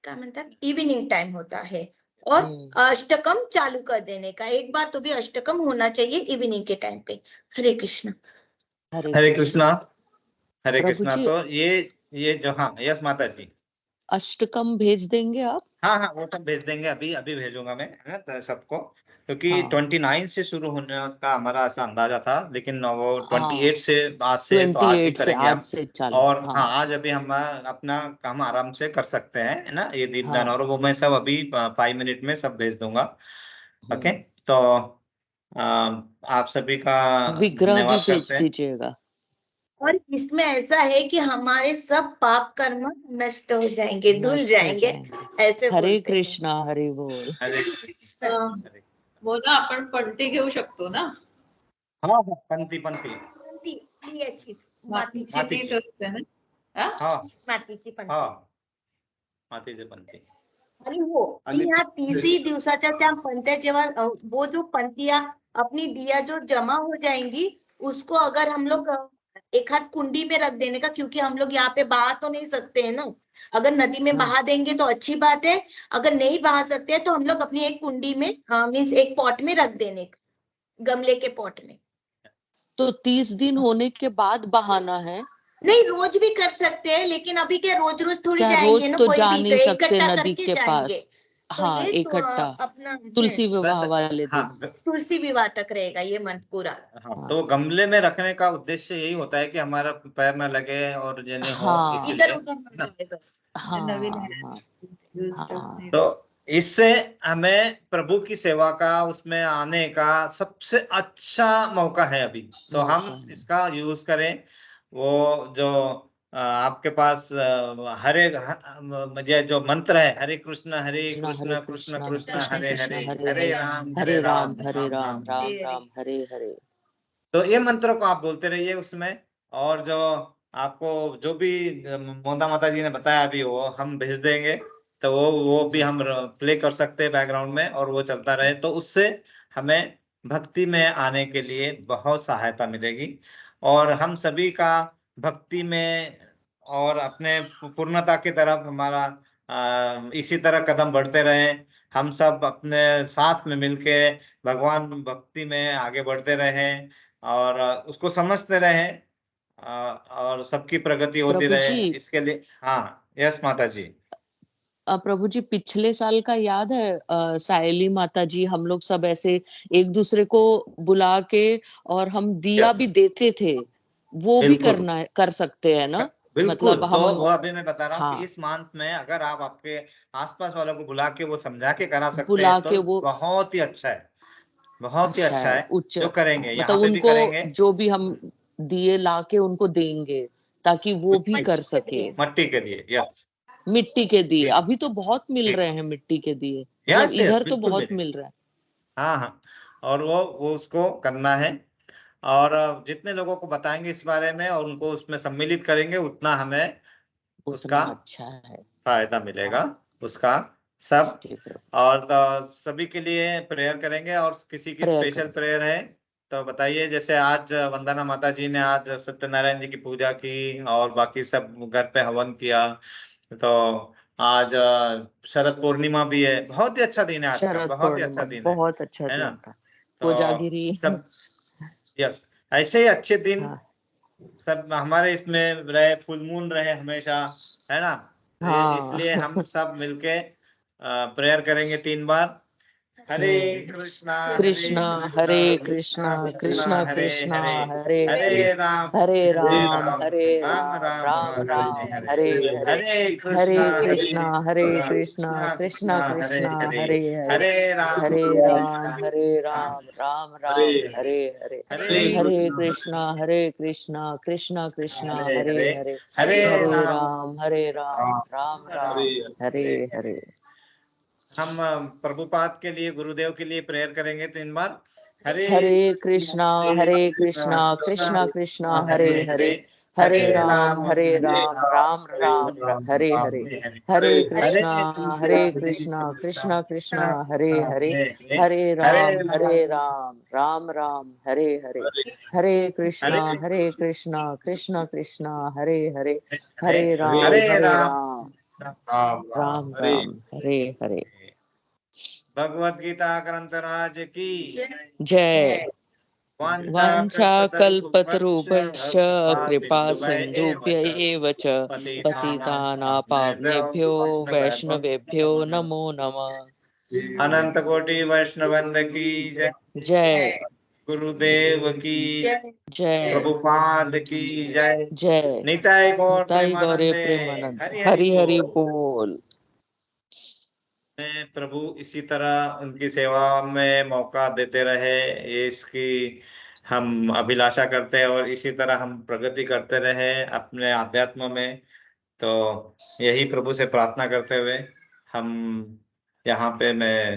क्या म्हणतात, इवनिंग टाइम होता है। और अष्टकम चालू कर देने का, एक बार तो भी अष्टकम होना चाहिए इवनिंग के टाइम पे। हरे कृष्ण। हरे कृष्णा। हरे प्रभु कृष्णा। जी, तो ये जो, हाँ, यस माता जी। अष्टकम भेज देंगे आप? हाँ हाँ, वो सब भेज देंगे, अभी भेजूंगा मैं, है ना, सबको, क्योंकि 29 से शुरू होने का हमारा ऐसा अंदाजा था, लेकिन वो 28 से, आज से, तो आज ही 28 से करेंगे आज हम। से चालू। और हाँ, आज अभी हम अपना काम आराम से कर सकते हैं, है ना, ये दीपदान, और वो मैं सब अभी 5 मिनट में सब भेज दूंगा। ओके, तो आप सभी का विग्रह भी धन्यवाद भेज करते हैं। दीजिएगा। और इसमें ऐसा है कि हमारे सब पाप कर्म नष्ट हो जाएंगे, धुल जाएंगे, ऐसे हरे बोलते हैं। कृष्णा, हरे बोल। हरे मोना आपण पणती घेऊ शकतो ना? हाँ हाँ, पंथी मातीची तीच असते ना? हाँ, मातीची पंथी. हाँ, मातीचे पंथी. आणि हो, ह्या 30 दिवसाच्या त्या पंथ्या जेव्हा वो जो पंथिया अपनी दिया जो जमा हो जाएंगी, उसको अगर हम लोग एक हाथ कुंडी में रख देने का, क्योंकि हम लोग यहाँ पे बहा तो नहीं सकते हैं ना। अगर नदी में बहा देंगे तो अच्छी बात है, अगर नहीं बहा सकते हैं तो हम लोग अपनी एक कुंडी में मीन्स एक पॉट में रख देने का, गमले के पॉट में। तो 30 दिन होने के बाद बहाना है? नहीं, रोज भी कर सकते हैं, लेकिन अभी क्या रोज रोज थोड़ी जाएंगे रोज ना, तो कोई जा भी नहीं सकते इकट्ठा नदी करके के जाएंगे। पास। तो हाँ, ये इकट्ठा अपना तुलसी विवाह वाले दिन। हाँ, तुलसी विवाह तक रहेगा ये मंथ पूरा। हाँ, तो गमले में रखने का उद्देश्य यही होता है कि हमारा पैर न लगे और जने हो, हाँ, इधर उधर न जाए बस। तो इससे हमें प्रभु की सेवा का, उसमें आने का सबसे अच्छा मौका है अभी, तो हम इसका यूज करें। वो जो आपके पास मुझे जो मंत्र है, हरे कृष्ण कृष्ण कृष्ण हरे हरे, हरे राम हरे राम, राम राम हरे हरे। तो ये मंत्र को आप बोलते रहिए उसमें, और जो आपको जो भी मोदा माता जी ने बताया अभी वो हम भेज देंगे, तो वो भी हम प्ले कर सकते हैं बैकग्राउंड में और वो चलता रहे, तो उससे हमें भक्ति में आने के लिए बहुत सहायता मिलेगी और हम सभी का भक्ति में और अपने पूर्णता की तरफ हमारा इसी तरह कदम बढ़ते रहे। हम सब अपने साथ में मिलके भगवान भक्ति में आगे बढ़ते रहे और उसको समझते रहे और सबकी प्रगति होती प्रभु रहे जी इसके लिए। हाँ, यस माता जी। प्रभु जी पिछले साल का याद है सायली माता जी हम लोग सब ऐसे एक दूसरे को बुला के और हम दिया यस, भी देते थे, वो भी बिल्कुल कर सकते हैं ना, बिल्कुल। मतलब तो हम। वो अभी मैं बता रहा हूँ कि हाँ, इस मंथ में अगर आप आपके आसपास वालों को बुला के वो समझा के करा सकते बुला हैं तो के वो बहुत ही अच्छा है, बहुत ही अच्छा अच्छा है, है। उच्च जो करेंगे यहाँ मतलब पे भी उनको करेंगे। जो भी हम दिए लाके उनको देंगे ताकि वो भी कर सके। मट्टी के लिए, यस। मिट्टी के दिए अभी तो बहुत मिल रहे हैं, मिट्टी के दिए मतलब यस यस, इधर तो बिल्कुल बहुत मिलेगा। मिल रहा है। हाँ हाँ, और वो उसको करना है और जितने लोगों को बताएंगे इस बारे में और उनको उसमें सम्मिलित करेंगे उतना हमें उतना उसका अच्छा है। फायदा मिलेगा, उसका सब। ठीक है, और तो सभी के लिए प्रेयर करेंगे और किसी की प्रेयर स्पेशल करेंगे। प्रेयर है तो बताइए। जैसे आज वंदना माता जी ने आज सत्यनारायण जी की पूजा की और बाकी सब घर पे हवन किया, तो आज शरद पूर्णिमा भी है। बहुत ही अच्छा दिन है आज का, शरद बहुत ही पूर्णिमा अच्छा दिन बहुत अच्छा है ना? दिन था, तो कोजागिरी। सब, यस, ऐसे ही अच्छे दिन हाँ सब हमारे इसमें रहे, फुल मून रहे हमेशा, है ना? हाँ। इसलिए हम सब मिलके प्रेयर करेंगे 3 बार। हरे कृष्णा हरे कृष्णा कृष्णा हरे कृष्णा कृष्णा कृष्णा कृष्णा हरे कृष्णा हरे, हरे हरे, हरे राम हरे हरे राम राम हरे राम राम राम राम हरे राम हरे, हरे हरे, हरे हरे कृष्णा कृष्णा हरे कृष्णा कृष्णा कृष्णा कृष्णा हरे कृष्णा हरे, हरे हरे, हरे राम हरे राम हरे राम राम राम हरे राम हरे, हरे हरे, हरे हरे कृष्णा कृष्णा कृष्णा हरे हरे हरे, हरे, हरे हरे राम राम राम हरे राम हरे हरे। हरे। हम प्रभुपाद के लिए, गुरुदेव के लिए प्रेयर करेंगे 3 बार। हरे हरे कृष्णा कृष्णा कृष्णा कृष्णा हरे हरे हरे, हरे, हरे राम हरे राम राम राम हरे हरे, हरे हरे, हरे हरे कृष्णा कृष्णा कृष्णा हरे हरे, हरे, हरे हरे राम राम हरे हरे, हरे कृष्णा हरे कृष्णा कृष्णा हरे हरे, हरे, हरे हरे राम राम हरे हरे हरे। भगवद गीता ग्रंथ राज की जय। वाञ्छाकल्पतरुभ्यश्च वाञ्छाकल्पतरुभ्यश्च कृपा सिन्धुभ्य एव च पतितानापावनेभ्यो वैष्णवेभ्यो नमो नमः। अनंत कोटि वैष्णवंद की जय। जय गुरुदेव की जय प्रभुपाद की जय। जय। निताय गौर निताई गौरे प्रेमानंदे। प्रेमानंद हरि हरि हरि हरि बोल। बोल। प्रभु इसी तरह उनकी सेवा में मौका देते रहे, ये इसकी हम अभिलाषा करते हैं और इसी तरह हम प्रगति करते रहे अपने आध्यात्म में। तो यही प्रभु से प्रार्थना करते हुए हम यहाँ पे मैं